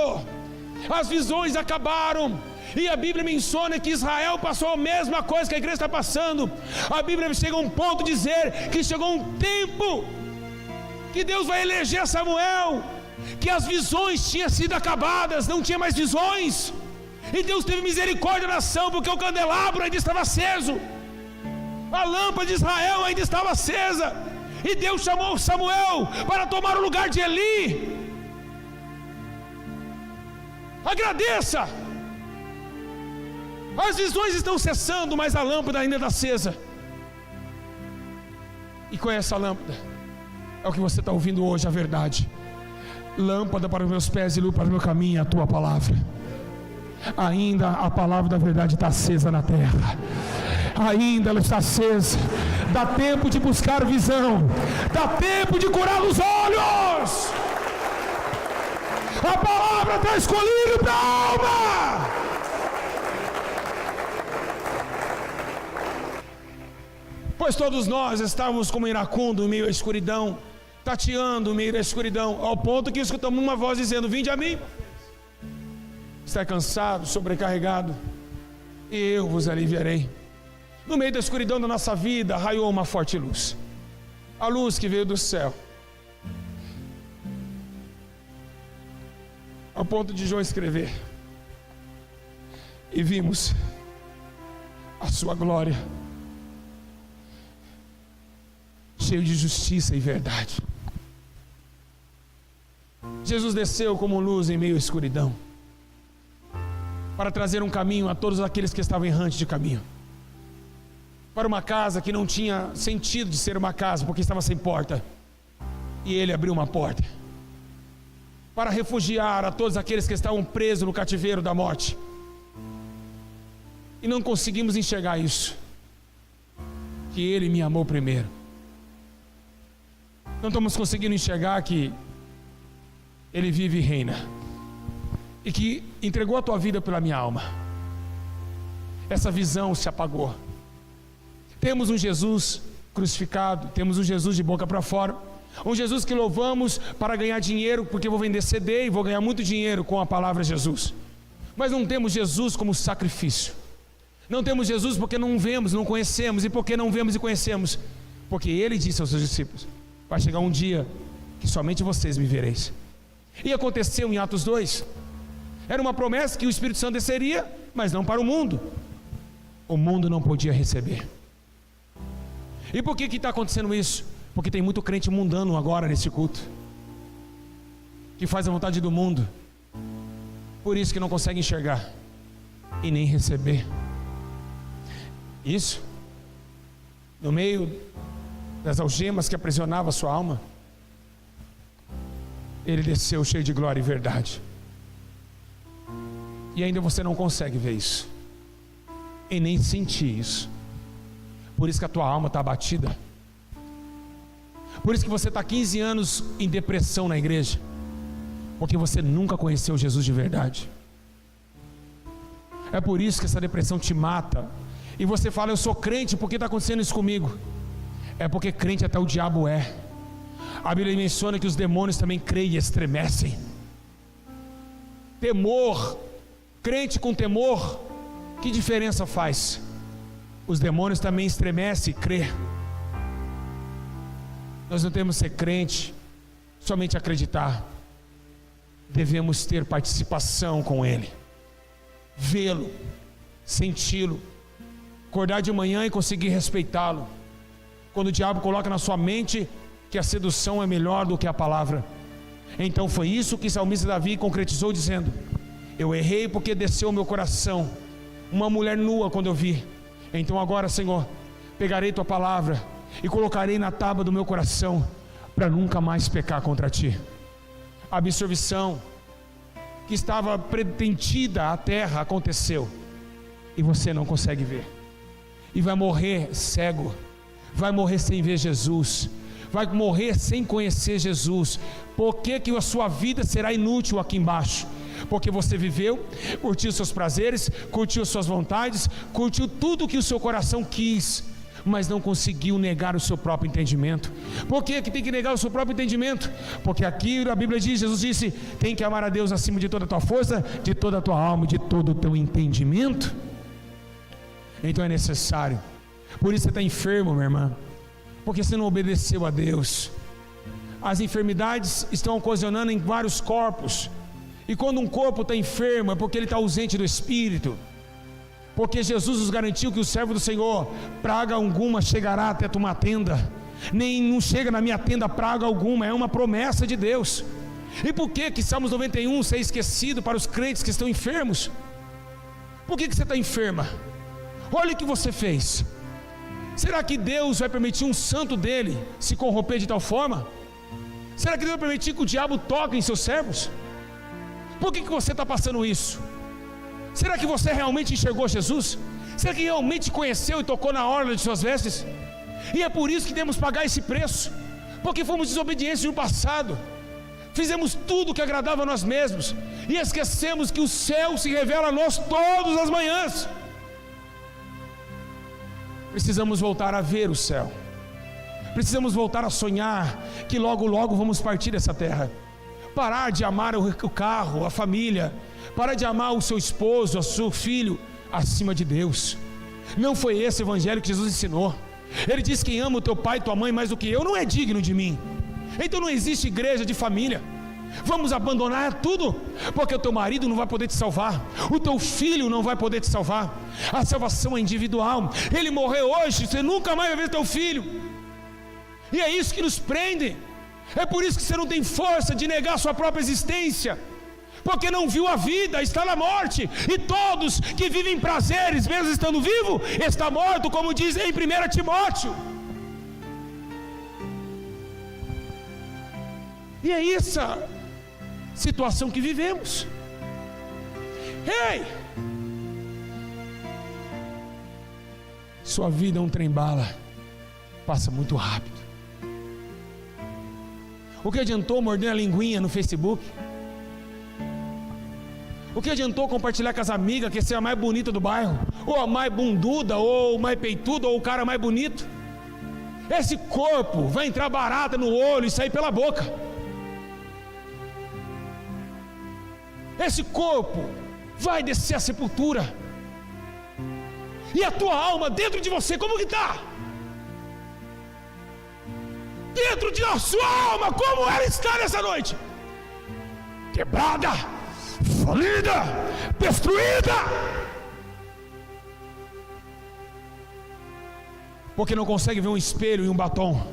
as visões acabaram. E a Bíblia menciona que Israel passou a mesma coisa que a igreja está passando. A Bíblia chega a um ponto de dizer que chegou um tempo que Deus vai eleger Samuel, que as visões tinham sido acabadas, não tinha mais visões. E Deus teve misericórdia da nação, porque o candelabro ainda estava aceso, a lâmpada de Israel ainda estava acesa. E Deus chamou Samuel para tomar o lugar de Eli. Agradeça. As visões estão cessando, mas a lâmpada ainda está acesa. E com essa lâmpada é o que você está ouvindo hoje, a verdade. Lâmpada para os meus pés e luz para o meu caminho, a tua palavra. Ainda a palavra da verdade está acesa na terra. Ainda ela está acesa. Dá tempo de buscar visão, dá tempo de curar os olhos. A palavra está escolhida para a alma. Pois todos nós estávamos como iracundo, em meio à escuridão, tateando em meio à escuridão, ao ponto que escutamos uma voz dizendo: vinde a mim. Está cansado, sobrecarregado, e eu vos aliviarei. No meio da escuridão da nossa vida, raiou uma forte luz, a luz que veio do céu, ao ponto de João escrever: e vimos a sua glória, cheio de justiça e verdade. Jesus desceu como luz em meio à escuridão, para trazer um caminho a todos aqueles que estavam errantes de caminho, para uma casa que não tinha sentido de ser uma casa, porque estava sem porta, e Ele abriu uma porta, para refugiar a todos aqueles que estavam presos no cativeiro da morte, e não conseguimos enxergar isso, que Ele me amou primeiro. Não estamos conseguindo enxergar que Ele vive e reina, e que entregou a tua vida pela minha alma. Essa visão se apagou. Temos um Jesus crucificado, temos um Jesus de boca para fora, um Jesus que louvamos para ganhar dinheiro, porque vou vender CD e vou ganhar muito dinheiro com a palavra Jesus. Mas não temos Jesus como sacrifício. Não temos Jesus porque não vemos, não conhecemos. E porque não vemos e conhecemos? Porque Ele disse aos seus discípulos: vai chegar um dia que somente vocês me vereis. E aconteceu em Atos 2, Era uma promessa que o Espírito Santo desceria, mas não para o mundo. O mundo não podia receber. E por que está acontecendo isso? Porque tem muito crente mundano agora nesse culto, que faz a vontade do mundo, por isso que não consegue enxergar e nem receber. Isso, no meio das algemas que aprisionavam a sua alma, ele desceu cheio de glória e verdade. E ainda você não consegue ver isso e nem sentir isso. Por isso que a tua alma está abatida. Por isso que você está 15 anos em depressão na igreja, porque você nunca conheceu Jesus de verdade. É por isso que essa depressão te mata. E você fala, eu sou crente, por que está acontecendo isso comigo? É porque crente até o diabo é. A Bíblia menciona que os demônios também creem e estremecem. Temor, crente com temor, que diferença faz? Os demônios também estremecem e crê. Nós não temos que ser crente, somente acreditar. Devemos ter participação com Ele, vê-lo, senti-lo, acordar de manhã e conseguir respeitá-lo. Quando o diabo coloca na sua mente que a sedução é melhor do que a palavra, então foi isso que o salmista Davi concretizou dizendo: eu errei porque desceu o meu coração uma mulher nua quando eu vi. Então agora, Senhor, pegarei tua palavra e colocarei na tábua do meu coração, para nunca mais pecar contra ti. A absorção que estava pretendida à terra aconteceu, e você não consegue ver, e vai morrer cego, vai morrer sem ver Jesus, vai morrer sem conhecer Jesus. Por que que a sua vida será inútil aqui embaixo? Porque você viveu, curtiu seus prazeres, curtiu suas vontades, curtiu tudo que o seu coração quis, mas não conseguiu negar o seu próprio entendimento. Por que tem que negar o seu próprio entendimento? Porque aqui a Bíblia diz, Jesus disse, tem que amar a Deus acima de toda a tua força, de toda a tua alma, de todo o teu entendimento. Então é necessário. Por isso você está enfermo, minha irmã, porque você não obedeceu a Deus. As enfermidades estão ocasionando em vários corpos, e quando um corpo está enfermo é porque ele está ausente do Espírito. Porque Jesus nos garantiu que o servo do Senhor, praga alguma chegará até tua tenda, nem não chega na minha tenda praga alguma, é uma promessa de Deus. E por que Salmos 91 ser esquecido para os crentes que estão enfermos? Por que você está enferma? Olha o que você fez. Será que Deus vai permitir um santo dele se corromper de tal forma? Será que Deus vai permitir que o diabo toque em seus servos? Por que você está passando isso? Será que você realmente enxergou Jesus? Será que realmente conheceu e tocou na orla de suas vestes? E é por isso que temos que pagar esse preço, porque fomos desobedientes no passado, fizemos tudo que agradava a nós mesmos, e esquecemos que o céu se revela a nós todas as manhãs. Precisamos voltar a ver o céu, precisamos voltar a sonhar que logo logo vamos partir dessa terra. Parar de amar o carro, a família, parar de amar o seu esposo, o seu filho acima de Deus. Não foi esse evangelho que Jesus ensinou. Ele diz: quem ama o teu pai e tua mãe mais do que eu não é digno de mim. Então não existe igreja de família. Vamos abandonar tudo, porque o teu marido não vai poder te salvar, o teu filho não vai poder te salvar. A salvação é individual. Ele morreu hoje, você nunca mais vai ver teu filho, e é isso que nos prende. É por isso que você não tem força de negar sua própria existência, porque não viu a vida, está na morte. E todos que vivem prazeres, mesmo estando vivo, está morto, como diz em 1 Timóteo. E é essa situação que vivemos. Ei! Sua vida é um trem-bala, passa muito rápido. O que adiantou morder a linguinha no Facebook? O que adiantou compartilhar com as amigas que você é a mais bonita do bairro, ou a mais bunduda, ou mais peituda, ou o cara mais bonito? Esse corpo vai entrar barata no olho e sair pela boca. Esse corpo vai descer à sepultura. E a tua alma dentro de você, como que está? Dentro da sua alma, como ela está nessa noite? Quebrada, falida, destruída. Porque não consegue ver um espelho e um batom.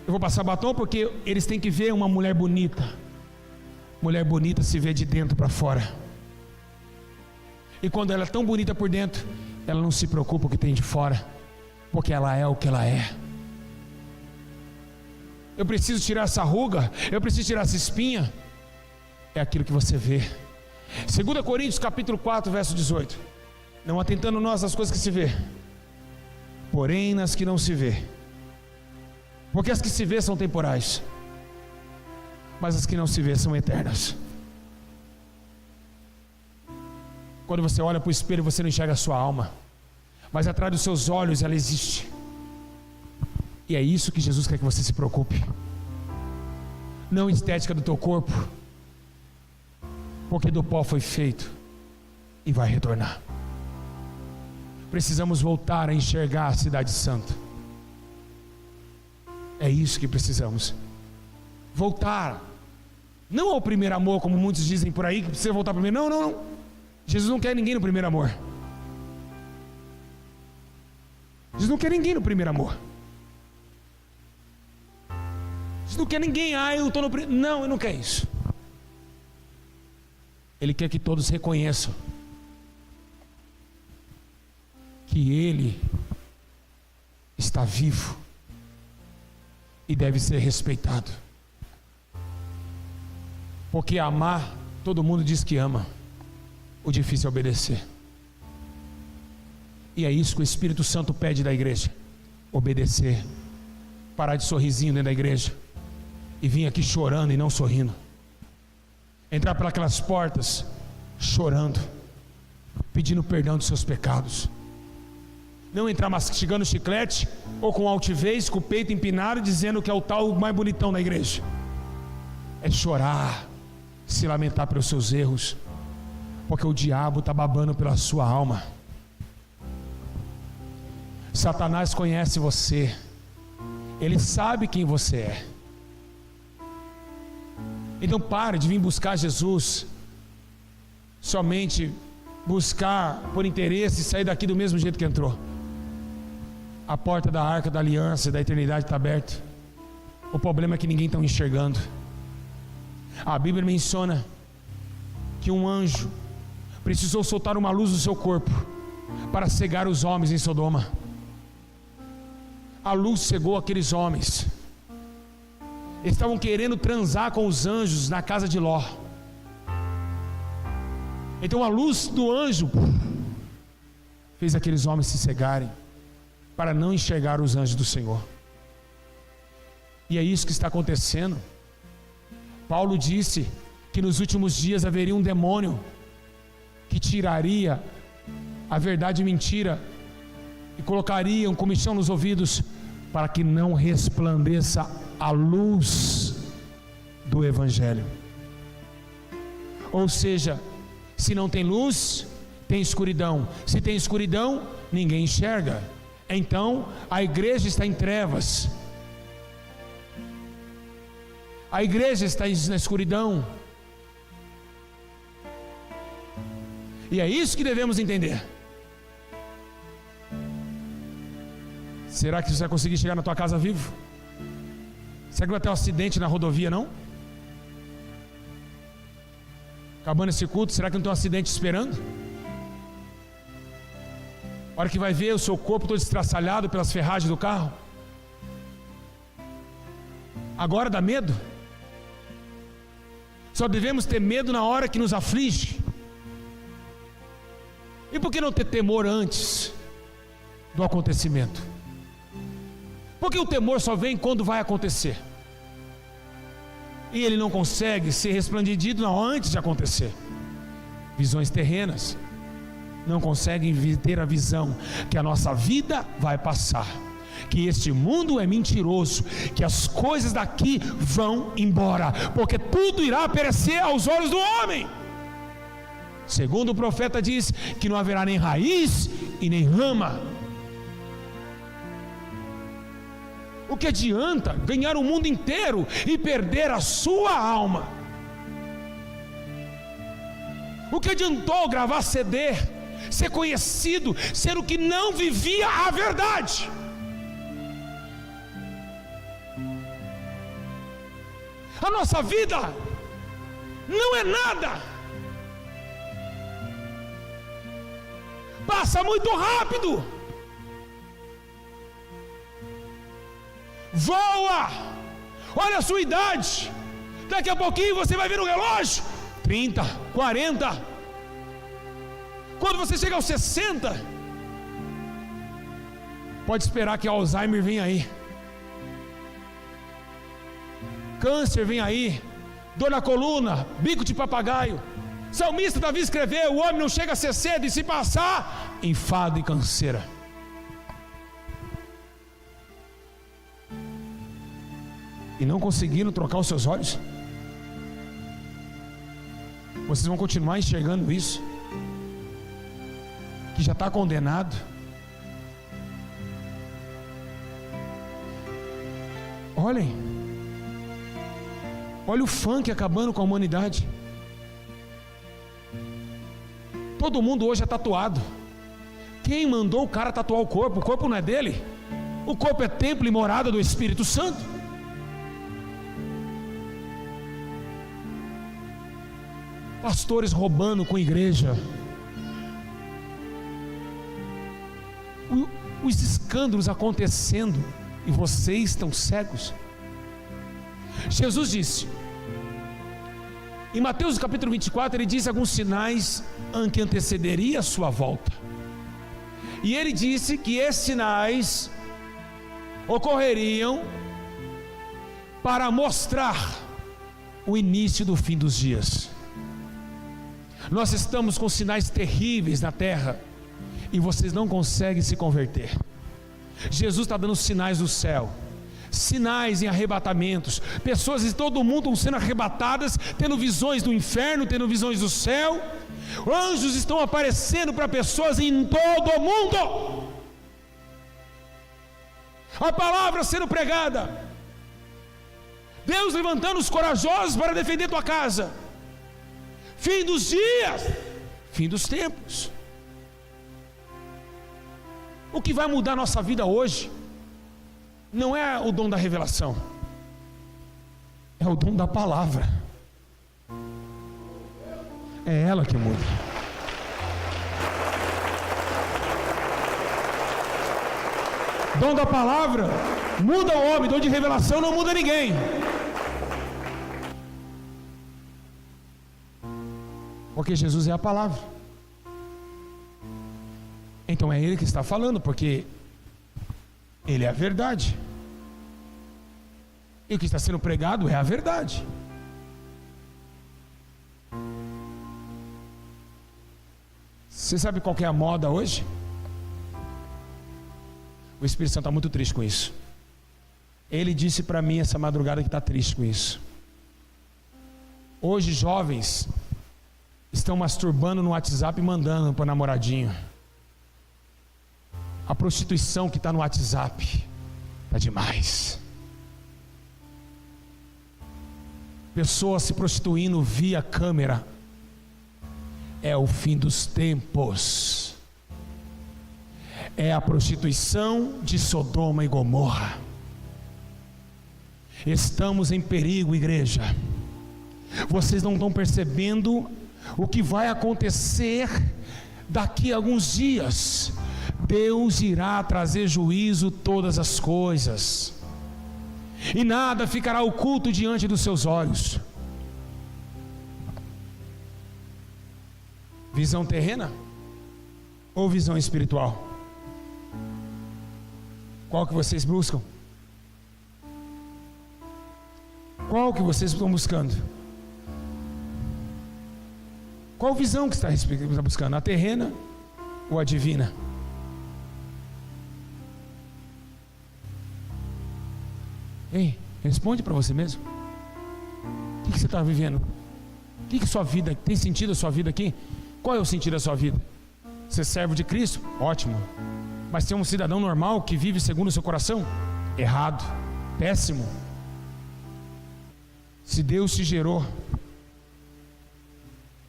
Eu vou passar batom porque eles têm que ver uma mulher bonita. Mulher bonita se vê de dentro para fora. E quando ela é tão bonita por dentro, ela não se preocupa com o que tem de fora, porque ela é o que ela é. Eu preciso tirar essa ruga, eu preciso tirar essa espinha. É aquilo que você vê. 2 Coríntios capítulo 4, verso 18. Não atentando nós às coisas que se vê, porém nas que não se vê. Porque as que se vê são temporais, mas as que não se vê são eternas. Quando você olha para o espelho, você não enxerga a sua alma, mas atrás dos seus olhos ela existe. E é isso que Jesus quer que você se preocupe. Não estética do teu corpo, porque do pó foi feito e vai retornar. Precisamos voltar a enxergar a cidade santa. É isso que precisamos. Voltar, não ao primeiro amor, como muitos dizem por aí, que precisa voltar primeiro. Não. Jesus não quer ninguém no primeiro amor. Jesus não quer ninguém no primeiro amor. Jesus não quer ninguém, eu estou no primeiro. Não, ele não quer isso. Ele quer que todos reconheçam que Ele está vivo e deve ser respeitado. Porque amar, todo mundo diz que ama. O difícil é obedecer. E é isso que o Espírito Santo pede da igreja: obedecer. Parar de sorrisinho dentro da igreja e vir aqui chorando e não sorrindo. Entrar pelas portas chorando, pedindo perdão dos seus pecados. Não entrar mastigando chiclete ou com altivez, com o peito empinado, dizendo que é o tal mais bonitão da igreja. É chorar, se lamentar pelos seus erros, porque o diabo está babando pela sua alma. Satanás conhece você, ele sabe quem você é. Então pare de vir buscar Jesus somente buscar por interesse e sair daqui do mesmo jeito que entrou. A porta da arca da aliança e da eternidade está aberta. O problema é que ninguém está enxergando. A Bíblia menciona que um anjo precisou soltar uma luz do seu corpo para cegar os homens em Sodoma. A luz cegou aqueles homens. Eles estavam querendo transar com os anjos na casa de Ló. Então a luz do anjo fez aqueles homens se cegarem para não enxergar os anjos do Senhor. E é isso que está acontecendo. Paulo disse que nos últimos dias haveria um demônio que tiraria a verdade e mentira e colocaria um comichão nos ouvidos para que não resplandeça a luz do Evangelho. Ou seja, se não tem luz, tem escuridão. Se tem escuridão, ninguém enxerga. Então a igreja está em trevas. A igreja está na escuridão. E é isso que devemos entender. Será que você vai conseguir chegar na tua casa vivo? Será que vai ter um acidente na rodovia, não? Acabando esse culto, será que não tem um acidente esperando? A hora que vai ver o seu corpo todo estraçalhado pelas ferragens do carro? Agora dá medo? Só devemos ter medo na hora que nos aflige. E por que não ter temor antes do acontecimento? Porque o temor só vem quando vai acontecer. E ele não consegue ser resplandido antes de acontecer. Visões terrenas não conseguem ter a visão que a nossa vida vai passar, que este mundo é mentiroso, que as coisas daqui vão embora, porque tudo irá perecer aos olhos do homem. Segundo o profeta diz que não haverá nem raiz e nem rama. O que adianta ganhar o mundo inteiro e perder a sua alma? O que adiantou gravar CD, ser conhecido, sendo que não vivia a verdade? A nossa vida não é nada, passa muito rápido, voa. Olha a sua idade, daqui a pouquinho você vai ver no relógio 30, 40. Quando você chega aos 60, pode esperar que Alzheimer venha aí, câncer vem aí, dor na coluna, bico de papagaio. Salmista Davi escreveu: o homem não chega a ser cedo, e se passar, enfado e canseira. E não conseguiram trocar os seus olhos? Vocês vão continuar enxergando isso, que já está condenado? Olhem, olha o funk acabando com a humanidade. Todo mundo hoje é tatuado. Quem mandou o cara tatuar o corpo? O corpo não é dele. O corpo é templo e morada do Espírito Santo. Pastores roubando com a igreja. Os escândalos acontecendo e vocês estão cegos. Jesus disse em Mateus capítulo 24, ele diz alguns sinais que antecederia a sua volta, e ele disse que esses sinais ocorreriam para mostrar o início do fim dos dias. Nós estamos com sinais terríveis na terra e vocês não conseguem se converter. Jesus está dando sinais do céu, sinais em arrebatamentos, pessoas de todo mundo estão sendo arrebatadas, tendo visões do inferno, tendo visões do céu. Anjos estão aparecendo para pessoas em todo o mundo, a palavra sendo pregada, Deus levantando os corajosos para defender tua casa. Fim dos dias, fim dos tempos. O que vai mudar a nossa vida hoje não é o dom da revelação, é o dom da palavra. É ela que muda. Dom da palavra muda o homem, dom de revelação não muda ninguém. Porque Jesus é a palavra. Então é Ele que está falando, porque Ele é a verdade. E o que está sendo pregado é a verdade. Você sabe qual que é a moda hoje? O Espírito Santo está muito triste com isso. Ele disse para mim essa madrugada que está triste com isso. Hoje jovens estão masturbando no WhatsApp e mandando para o namoradinho. A prostituição que está no WhatsApp está demais. Pessoas se prostituindo via câmera. É o fim dos tempos. É a prostituição de Sodoma e Gomorra. Estamos em perigo, igreja. Vocês não estão percebendo o que vai acontecer daqui a alguns dias. Deus irá trazer juízo todas as coisas, e nada ficará oculto diante dos seus olhos. Visão terrena ou visão espiritual? Qual que vocês buscam? Qual que vocês estão buscando? Qual visão que está buscando? A terrena ou a divina? Ei, responde para você mesmo. O que você está vivendo? O que sua vida tem sentido? A sua vida aqui? Qual é o sentido da sua vida? Ser servo de Cristo? Ótimo. Mas ser um cidadão normal que vive segundo o seu coração? Errado, péssimo. Se Deus te gerou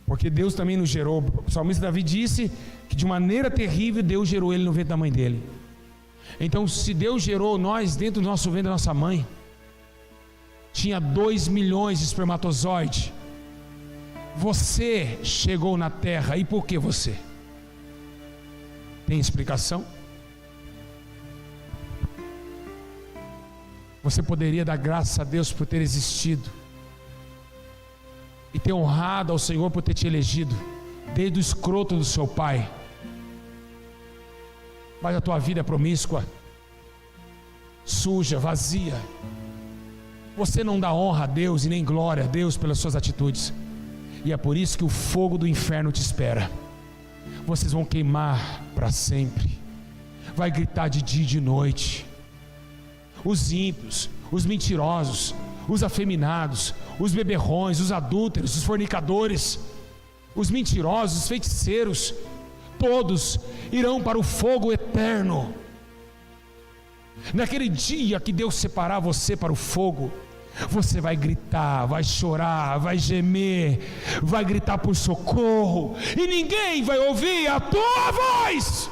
Porque Deus também nos gerou. O salmista Davi disse que de maneira terrível Deus gerou ele no ventre da mãe dele. Então, se Deus gerou nós dentro do nosso ventre da nossa mãe, tinha 2 milhões de espermatozoides. Você chegou na terra, e por que você? Tem explicação? Você poderia dar graças a Deus por ter existido e ter honrado ao Senhor por ter te elegido desde o escroto do seu pai. Mas a tua vida é promíscua, suja, vazia. Você não dá honra a Deus e nem glória a Deus pelas suas atitudes. E é por isso que o fogo do inferno te espera. Vocês vão queimar para sempre. Vai gritar de dia e de noite. Os ímpios, os mentirosos, os afeminados, os beberrões, os adúlteros, os fornicadores, os mentirosos, os feiticeiros, todos irão para o fogo eterno. Naquele dia que Deus separar você para o fogo, você vai gritar, vai chorar, vai gemer, vai gritar por socorro, e ninguém vai ouvir a tua voz.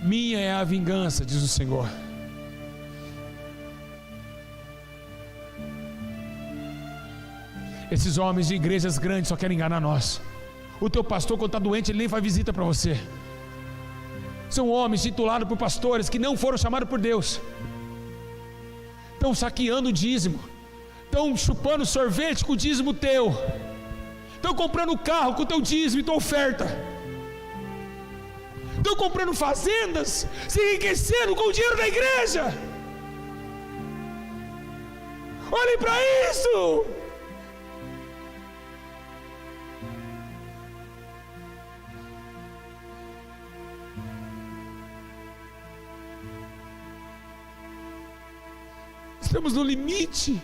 Minha é a vingança, diz o Senhor. Esses homens de igrejas grandes só querem enganar nós. O teu pastor, quando está doente, ele nem faz visita para você. São homens titulados por pastores que não foram chamados por Deus. Estão saqueando o dízimo, estão chupando sorvete com o dízimo teu, estão comprando carro com o teu dízimo e tua oferta, estão comprando fazendas, se enriquecendo com o dinheiro da igreja. Olhem para isso. Estamos no limite.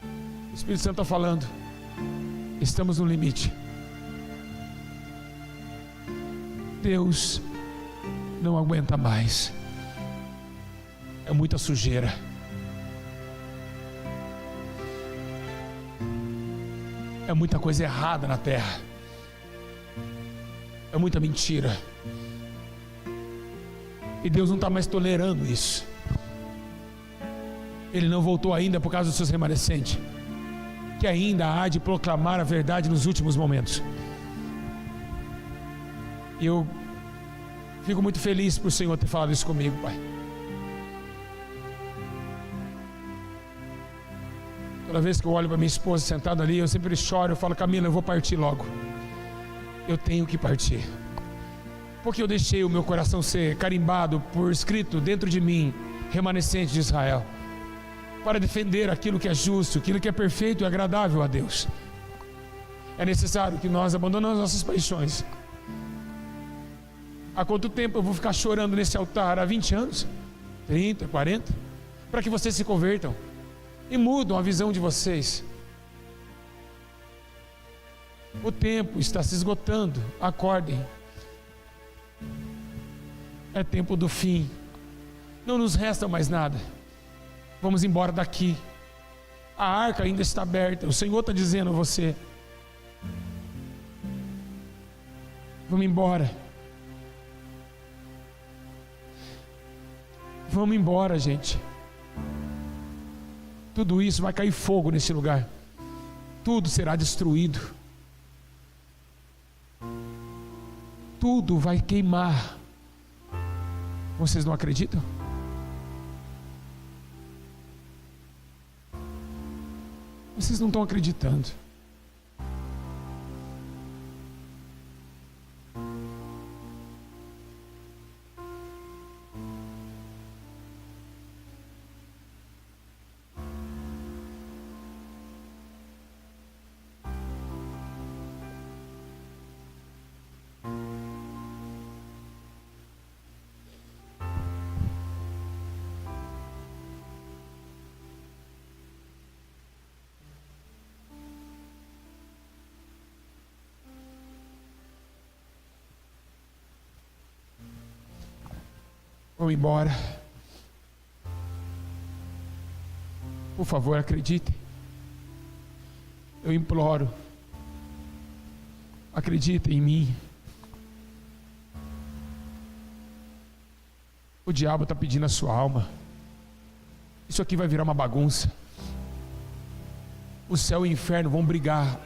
O Espírito Santo está falando. Estamos no limite. Deus não aguenta mais. É muita sujeira. É muita coisa errada na terra. É muita mentira. E Deus não está mais tolerando isso. Ele não voltou ainda por causa dos seus remanescentes, que ainda há de proclamar a verdade nos últimos momentos. E eu fico muito feliz por o Senhor ter falado isso comigo, Pai. Toda vez que eu olho para minha esposa sentada ali, eu sempre choro, eu falo: Camila, eu vou partir logo. Eu tenho que partir, porque eu deixei o meu coração ser carimbado por escrito dentro de mim, remanescente de Israel, para defender aquilo que é justo, aquilo que é perfeito e agradável a Deus. É necessário que nós abandonemos nossas paixões. Há quanto tempo eu vou ficar chorando nesse altar? Há 20 anos? 30, 40? Para que vocês se convertam e mudam a visão de vocês. O tempo está se esgotando. Acordem. É tempo do fim. Não nos resta mais nada. Vamos embora daqui. A arca ainda está aberta. O Senhor está dizendo a você: vamos embora. Vamos embora, gente. Tudo isso vai cair fogo nesse lugar. Tudo será destruído. Tudo vai queimar. Vocês não acreditam? Vocês não estão acreditando. vão embora. Por favor, acreditem. Eu imploro. Acreditem em mim. O diabo está pedindo a sua alma. Isso aqui vai virar uma bagunça. O céu e o inferno vão brigar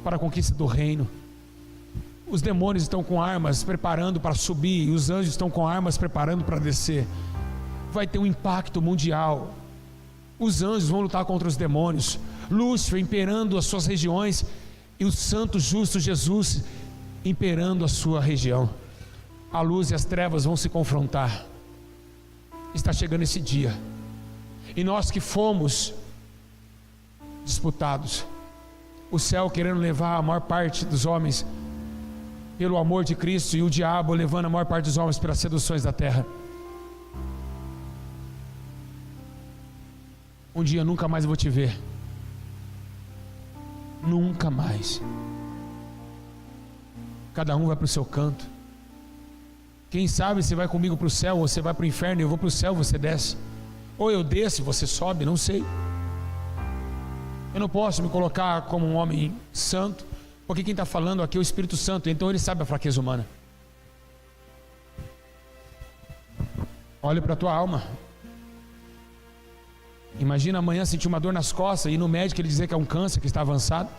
para a conquista do reino. Os demônios estão com armas preparando para subir, e os anjos estão com armas preparando para descer. Vai ter um impacto mundial. Os anjos vão lutar contra os demônios, Lúcifer imperando as suas regiões, e o santo justo Jesus imperando a sua região. A luz e as trevas vão se confrontar. Está chegando esse dia, e nós que fomos disputados, o céu querendo levar a maior parte dos homens pelo amor de Cristo, e o diabo levando a maior parte dos homens pelas seduções da terra. Um dia eu nunca mais vou te ver. Nunca mais. Cada um vai para o seu canto. Quem sabe você vai comigo para o céu, ou você vai para o inferno, eu vou para o céu, você desce. Ou eu desço e você sobe, não sei. Eu não posso me colocar como um homem santo, porque quem está falando aqui é o Espírito Santo, então ele sabe a fraqueza humana. Olhe para a tua alma. Imagina amanhã sentir uma dor nas costas e ir no médico ele dizer que é um câncer que está avançado.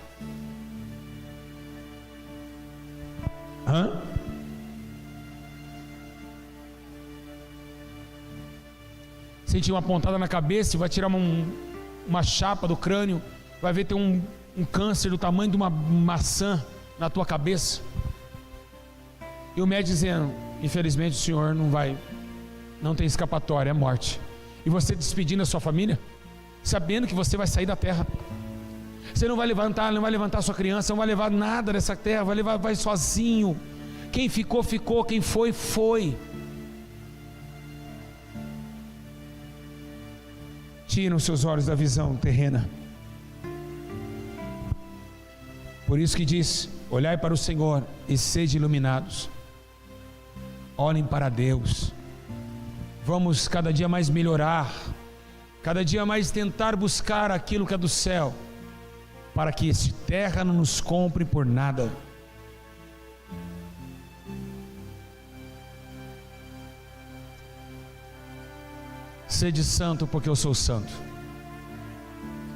Sentir uma pontada na cabeça e vai tirar uma chapa do crânio, vai ver ter um câncer do tamanho de uma maçã na tua cabeça, e o médico dizendo: infelizmente o senhor não tem escapatória, é morte. E você despedindo a sua família, sabendo que você vai sair da terra. Você não vai levantar sua criança, não vai levar nada dessa terra, vai sozinho. Quem ficou, ficou, quem foi, foi. Tiram os seus olhos da visão terrena. Por isso que diz: olhai para o Senhor e sede iluminados. Olhem para Deus. Vamos cada dia mais melhorar, cada dia mais tentar buscar aquilo que é do céu, para que esta terra não nos compre por nada. Sede santo, porque eu sou santo.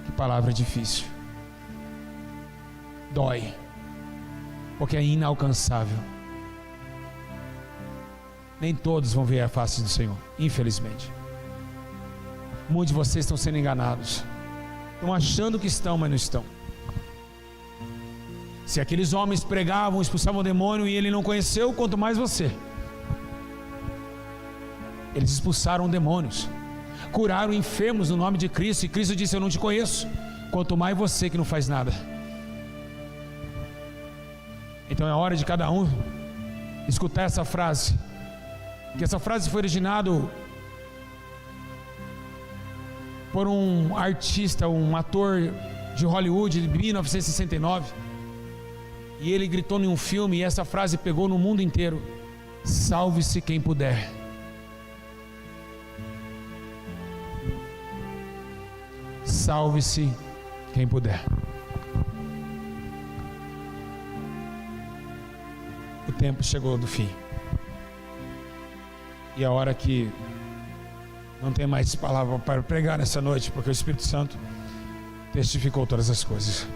Que palavra difícil. Dói, porque é inalcançável. Nem todos vão ver a face do Senhor, infelizmente. Muitos de vocês estão sendo enganados, estão achando que estão, mas não estão. Se aqueles homens pregavam, expulsavam o demônio e ele não conheceu, quanto mais você. Eles expulsaram demônios, curaram enfermos no nome de Cristo, e Cristo disse: eu não te conheço, quanto mais você que não faz nada. Então é hora de cada um escutar essa frase, que essa frase foi originada por um artista, um ator de Hollywood de 1969, e ele gritou em um filme, e essa frase pegou no mundo inteiro: salve-se quem puder. Salve-se quem puder. O tempo chegou do fim, e a hora que não tem mais palavra para pregar nessa noite, porque o Espírito Santo testificou todas as coisas.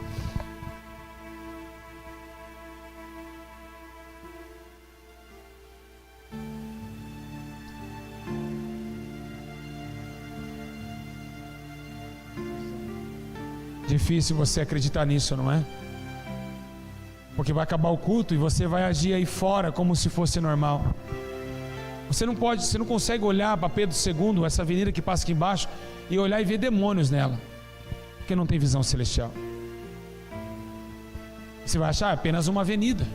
Difícil você acreditar nisso, não é? Porque vai acabar o culto e você vai agir aí fora como se fosse normal. Você não consegue olhar para Pedro II, essa avenida que passa aqui embaixo, e olhar e ver demônios nela, porque não tem visão celestial. Você vai achar apenas uma avenida.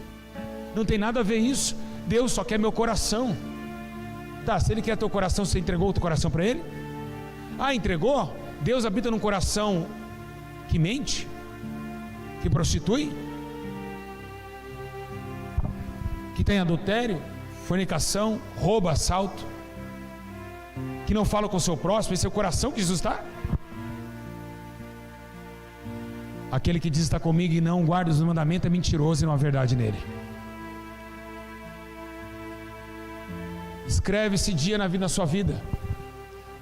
Não tem nada a ver isso. Deus só quer meu coração. Tá, se Ele quer teu coração, você entregou o teu coração para Ele? Ah, entregou? Deus habita num coração que mente, que prostitui, que tem adultério, fornicação, roubo, assalto. que não fala com o seu próximo, esse é o coração que Jesus está? Aquele que diz está comigo e não guarda os mandamentos é mentiroso e não há verdade nele. Escreve esse dia na sua vida,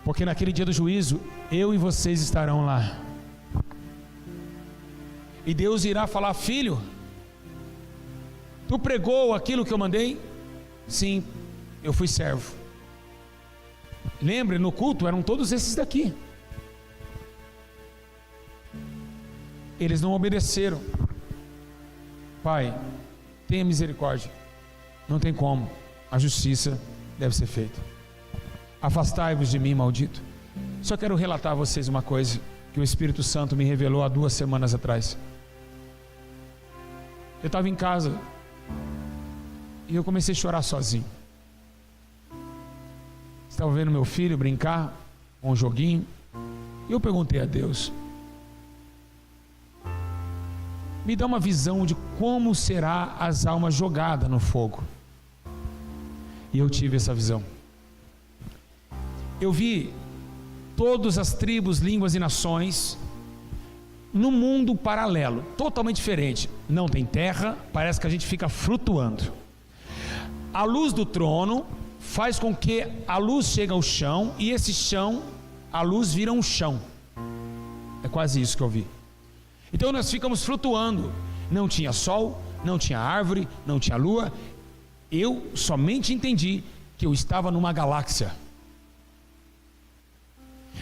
porque naquele dia do juízo, eu e vocês estarão lá. E Deus irá falar: filho, tu pregou aquilo que eu mandei? Sim, eu fui servo. Lembre, no culto eram todos esses daqui. Eles não obedeceram. Pai, tenha misericórdia. Não tem como, a justiça deve ser feita. Afastai-vos de mim, maldito. Só quero relatar a vocês uma coisa que o Espírito Santo me revelou há 2 semanas atrás. Eu estava em casa e eu comecei a chorar sozinho. Estava vendo meu filho brincar com um joguinho e eu perguntei a Deus: me dá uma visão de como será as almas jogadas no fogo. E eu tive essa visão. Eu vi todas as tribos, línguas e nações num mundo paralelo, totalmente diferente. Não tem terra, parece que a gente fica flutuando. A luz do trono faz com que a luz chegue ao chão, e esse chão, a luz vira um chão. É quase isso que eu vi. Então nós ficamos flutuando. Não tinha sol, não tinha árvore, não tinha lua. Eu somente entendi que eu estava numa galáxia.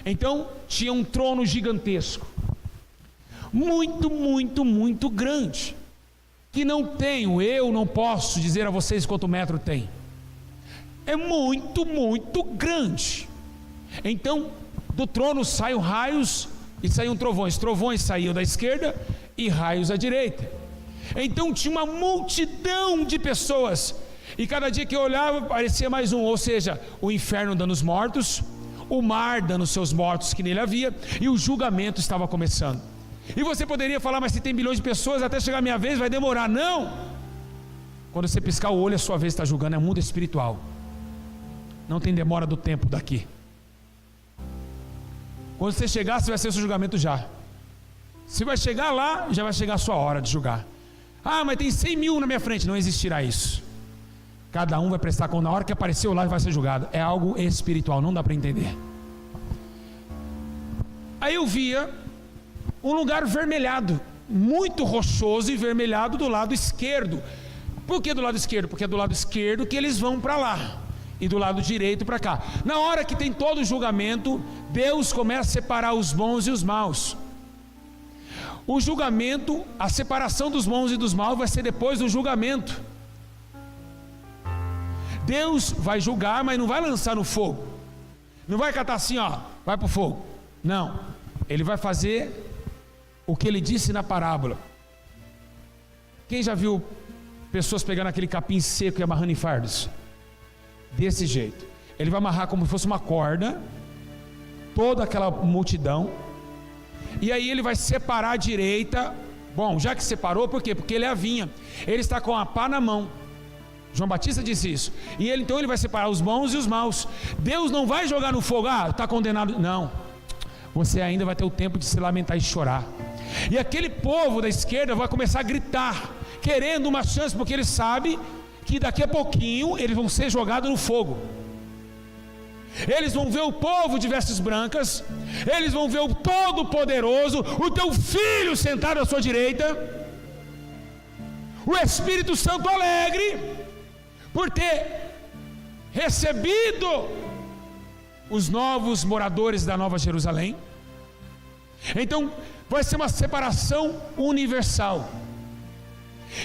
Então tinha um trono gigantesco, muito, muito, muito grande, que eu não posso dizer a vocês quanto metro tem. É muito, muito grande. Então do trono saem raios e saíam trovões. Trovões saíam da esquerda e raios à direita. Então tinha uma multidão de pessoas, e cada dia que eu olhava parecia mais um. Ou seja, o inferno dando os mortos, o mar dando seus mortos que nele havia, e o julgamento estava começando. E você poderia falar: mas se tem bilhões de pessoas, até chegar a minha vez vai demorar. Não! Quando você piscar o olho, a sua vez está julgando. É mundo espiritual, não tem demora do tempo daqui. Quando você chegar, você vai ser o seu julgamento já. Você vai chegar lá, já vai chegar a sua hora de julgar. Ah, mas tem 100 mil na minha frente. Não existirá isso. Cada um vai prestar conta. Na hora que apareceu lá, vai ser julgado. É algo espiritual, não dá para entender. Aí eu via um lugar vermelhado, muito rochoso e vermelhado do lado esquerdo. Por que do lado esquerdo? Porque é do lado esquerdo que eles vão para lá, e do lado direito para cá. Na hora que tem todo o julgamento, Deus começa a separar os bons e os maus. O julgamento, a separação dos bons e dos maus vai ser depois do julgamento. Deus vai julgar, mas não vai lançar no fogo. Não vai catar assim, ó, vai para o fogo. Não, Ele vai fazer o que Ele disse na parábola. Quem já viu pessoas pegando aquele capim seco e amarrando em fardos? Desse jeito. Ele vai amarrar como se fosse uma corda toda aquela multidão, e aí ele vai separar a direita. Bom, já que separou, por quê? Porque ele é a vinha, ele está com a pá na mão. João Batista disse isso. E então ele vai separar os bons e os maus. Deus não vai jogar no fogo: ah, está condenado. Não, você ainda vai ter o tempo de se lamentar e chorar. E aquele povo da esquerda vai começar a gritar, querendo uma chance, porque ele sabe que daqui a pouquinho eles vão ser jogados no fogo. Eles vão ver o povo de vestes brancas, eles vão ver o Todo-Poderoso, o teu Filho sentado à sua direita, o Espírito Santo alegre por ter recebido os novos moradores da Nova Jerusalém. Então vai ser uma separação universal.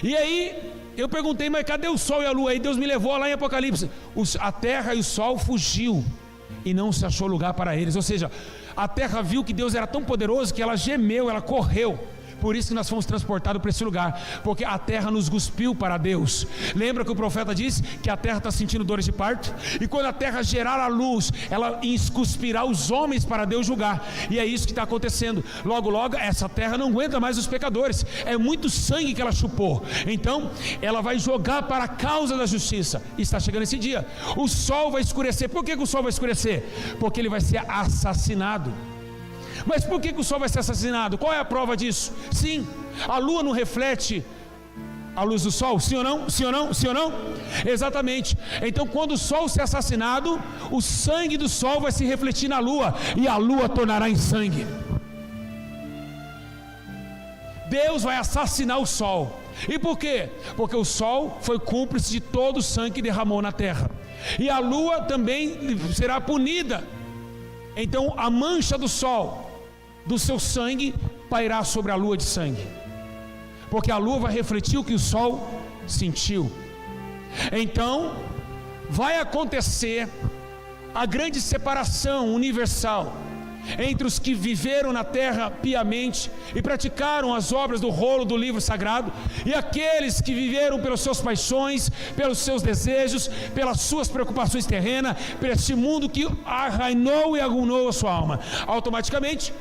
E aí eu perguntei: mas cadê o sol e a lua? Aí Deus me levou lá em Apocalipse. A terra e o sol fugiu e não se achou lugar para eles. Ou seja, a terra viu que Deus era tão poderoso que ela gemeu, ela correu, Por isso que nós fomos transportados para esse lugar, porque a terra nos cuspiu para Deus. Lembra que o profeta disse que a terra está sentindo dores de parto? E quando a terra gerar a luz, ela cuspirá os homens para Deus julgar. E é isso que está acontecendo. Logo, logo, essa terra não aguenta mais os pecadores. É muito sangue que ela chupou. Então, ela vai jogar para a causa da justiça. E está chegando esse dia. O sol vai escurecer. Por que o sol vai escurecer? Porque ele vai ser assassinado. Mas por que o sol vai ser assassinado? Qual é a prova disso? Sim, a lua não reflete a luz do sol, sim ou não? Sim ou não? Sim ou não? Exatamente. Então, quando o sol ser assassinado, o sangue do sol vai se refletir na lua, e a lua tornará em sangue. Deus vai assassinar o sol. E por quê? Porque o sol foi cúmplice de todo o sangue que derramou na terra, e a lua também será punida. Então a mancha do sol, do seu sangue, pairá sobre a lua de sangue, porque a lua vai refletir o que o sol sentiu. Então vai acontecer a grande separação universal entre os que viveram na terra piamente e praticaram as obras do rolo do livro sagrado, e aqueles que viveram pelas suas paixões, pelos seus desejos, pelas suas preocupações terrenas, por este mundo que arrainou e agunou a sua alma. Automaticamente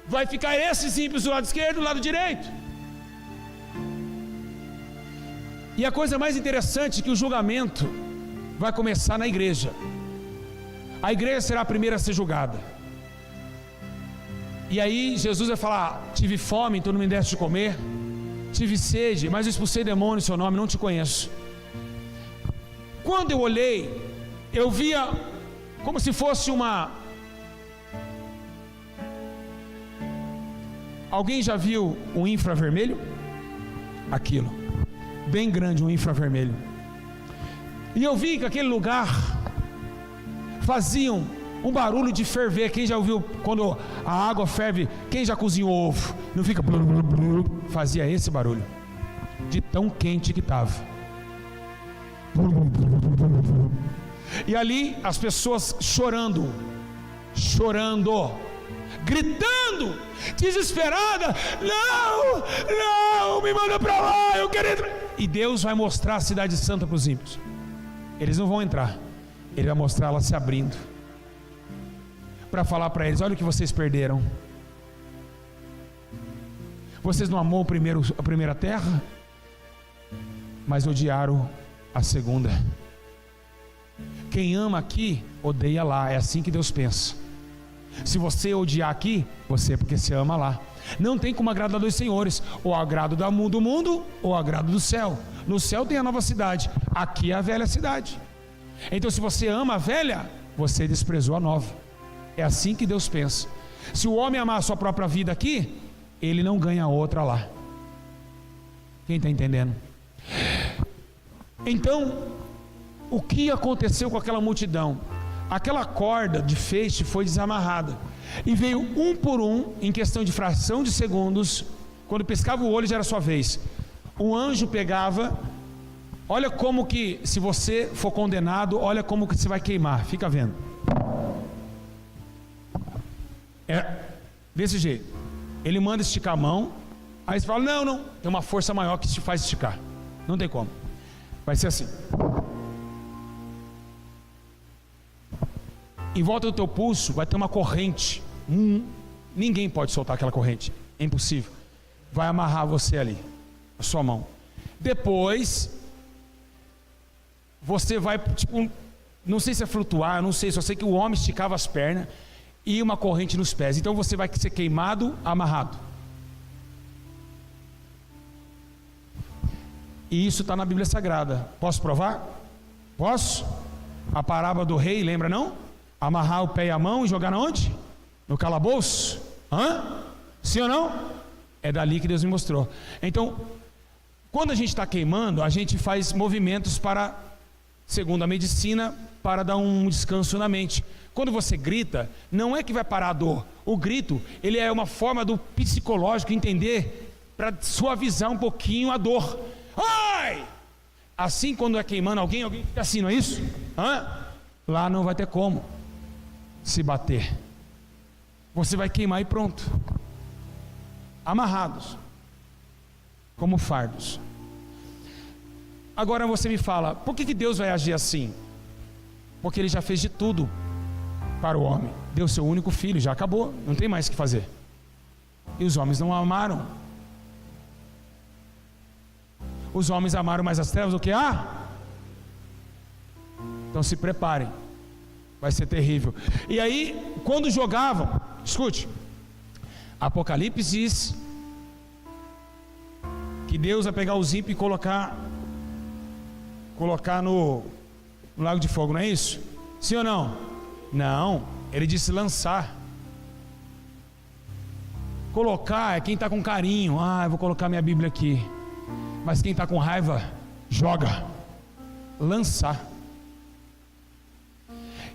vai ficar esses ímpios do lado esquerdo e do lado direito. E a coisa mais interessante é que o julgamento vai começar na igreja. A igreja será a primeira a ser julgada. E aí Jesus vai falar: tive fome, então não me deste de comer, tive sede, mas eu expulsei demônio em seu nome, não te conheço. Quando eu olhei, eu via como se fosse alguém já viu um infravermelho? Aquilo, bem grande, um infravermelho. E eu vi que aquele lugar faziam um barulho de ferver. Quem já ouviu quando a água ferve? Quem já cozinhou ovo? Não fica blu, blu, blu, fazia esse barulho, de tão quente que estava. E ali as pessoas chorando, gritando, desesperada: não, me manda para lá, eu quero entrar. E Deus vai mostrar a cidade santa para os ímpios. Eles não vão entrar, Ele vai mostrar ela se abrindo, para falar para eles: olha o que vocês perderam. Vocês não amou a primeira terra, mas odiaram a segunda. Quem ama aqui, odeia lá. É assim que Deus pensa. Se você odiar aqui, porque você ama lá. Não tem como agradar dois senhores: ou agrado do mundo, ou agrado do céu. No céu tem a nova cidade, aqui é a velha cidade. Então, se você ama a velha, você desprezou a nova. É assim que Deus pensa. Se o homem amar a sua própria vida aqui, ele não ganha outra lá. Quem está entendendo? Então, o que aconteceu com aquela multidão? Aquela corda de feixe foi desamarrada, e veio um por um, em questão de fração de segundos. Quando piscava o olho já era sua vez. Um anjo pegava. Olha como que, se você for condenado, olha como que você vai queimar. Fica vendo. É desse jeito. Ele manda esticar a mão. Aí você fala: não, tem uma força maior que te faz esticar. Não tem como. Vai ser assim. Em volta do teu pulso vai ter uma corrente. Ninguém pode soltar aquela corrente. É impossível. Vai amarrar você ali, a sua mão. Depois você vai, não sei se é flutuar, não sei, só sei que o homem esticava as pernas e uma corrente nos pés. Então você vai ser queimado, amarrado. E isso está na Bíblia Sagrada. Posso provar? Posso? A parábola do rei, lembra não? Amarrar o pé e a mão e jogar onde? No calabouço? Sim ou não? É dali que Deus me mostrou. Então, quando a gente está queimando, a gente faz movimentos para, segundo a medicina, para dar um descanso na mente. Quando você grita, não é que vai parar a dor. O grito, ele é uma forma do psicológico entender, para suavizar um pouquinho a dor. Ai! Assim, quando é queimando alguém fica assim, não é isso? Lá não vai ter como se bater. Você vai queimar e pronto. Amarrados. como fardos. Agora você me fala, por que Deus vai agir assim? Porque Ele já fez de tudo para o homem. Deu seu único filho, já acabou, não tem mais o que fazer. E os homens não amaram. Os homens amaram mais as trevas do que Então se preparem, vai ser terrível. E aí, quando jogavam, escute, Apocalipse diz que Deus vai pegar os ímpios e colocar no lago de fogo, não é isso? Sim ou não? Não, ele disse lançar. Colocar é quem está com carinho. Eu vou colocar minha Bíblia aqui. Mas quem está com raiva, joga. Lançar.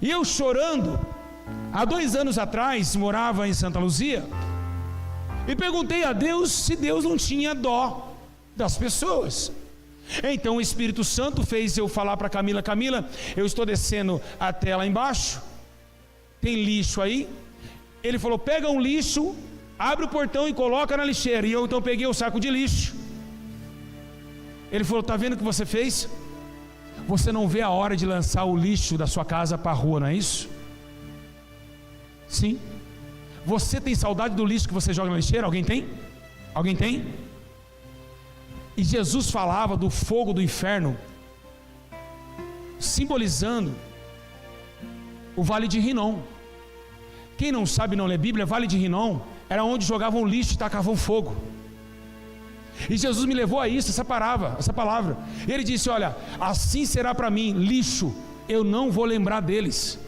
E eu chorando, há 2 anos atrás, morava em Santa Luzia, e perguntei a Deus se Deus não tinha dó das pessoas. Então o Espírito Santo fez eu falar para Camila: Camila, eu estou descendo até lá embaixo, tem lixo aí. Ele falou: pega um lixo, abre o portão e coloca na lixeira. E eu então peguei o saco de lixo. Ele falou: está vendo o que você fez? Você não vê a hora de lançar o lixo da sua casa para a rua, não é isso? Sim. Você tem saudade do lixo que você joga na lixeira? Alguém tem? Alguém tem? E Jesus falava do fogo do inferno, simbolizando o Vale de Rinom. Quem não sabe, não lê Bíblia, Vale de Rinom era onde jogavam lixo e tacavam fogo. E Jesus me levou a isso, essa palavra. Ele disse: olha, assim será para mim, lixo, eu não vou lembrar deles,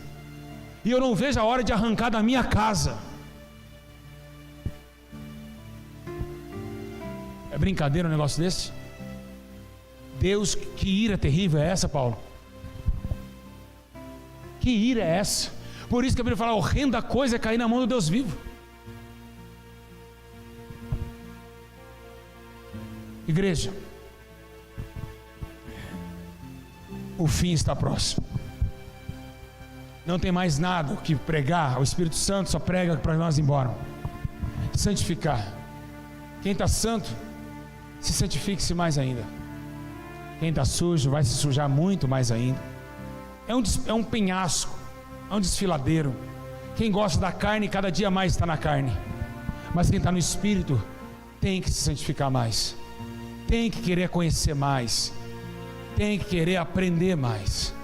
e eu não vejo a hora de arrancar da minha casa. É brincadeira um negócio desse? Deus, que ira terrível é essa, Paulo? Que ira é essa? Por isso que a Bíblia fala: horrenda coisa é cair na mão do Deus vivo. Igreja, o fim está próximo. Não tem mais nada o que pregar. O Espírito Santo só prega para nós ir embora. Santificar. Quem está santo, se santifique-se mais ainda. Quem está sujo vai se sujar muito mais ainda. É um penhasco, é um desfiladeiro. Quem gosta da carne, cada dia mais está na carne. Mas quem está no Espírito tem que se santificar mais, tem que querer conhecer mais, tem que querer aprender mais.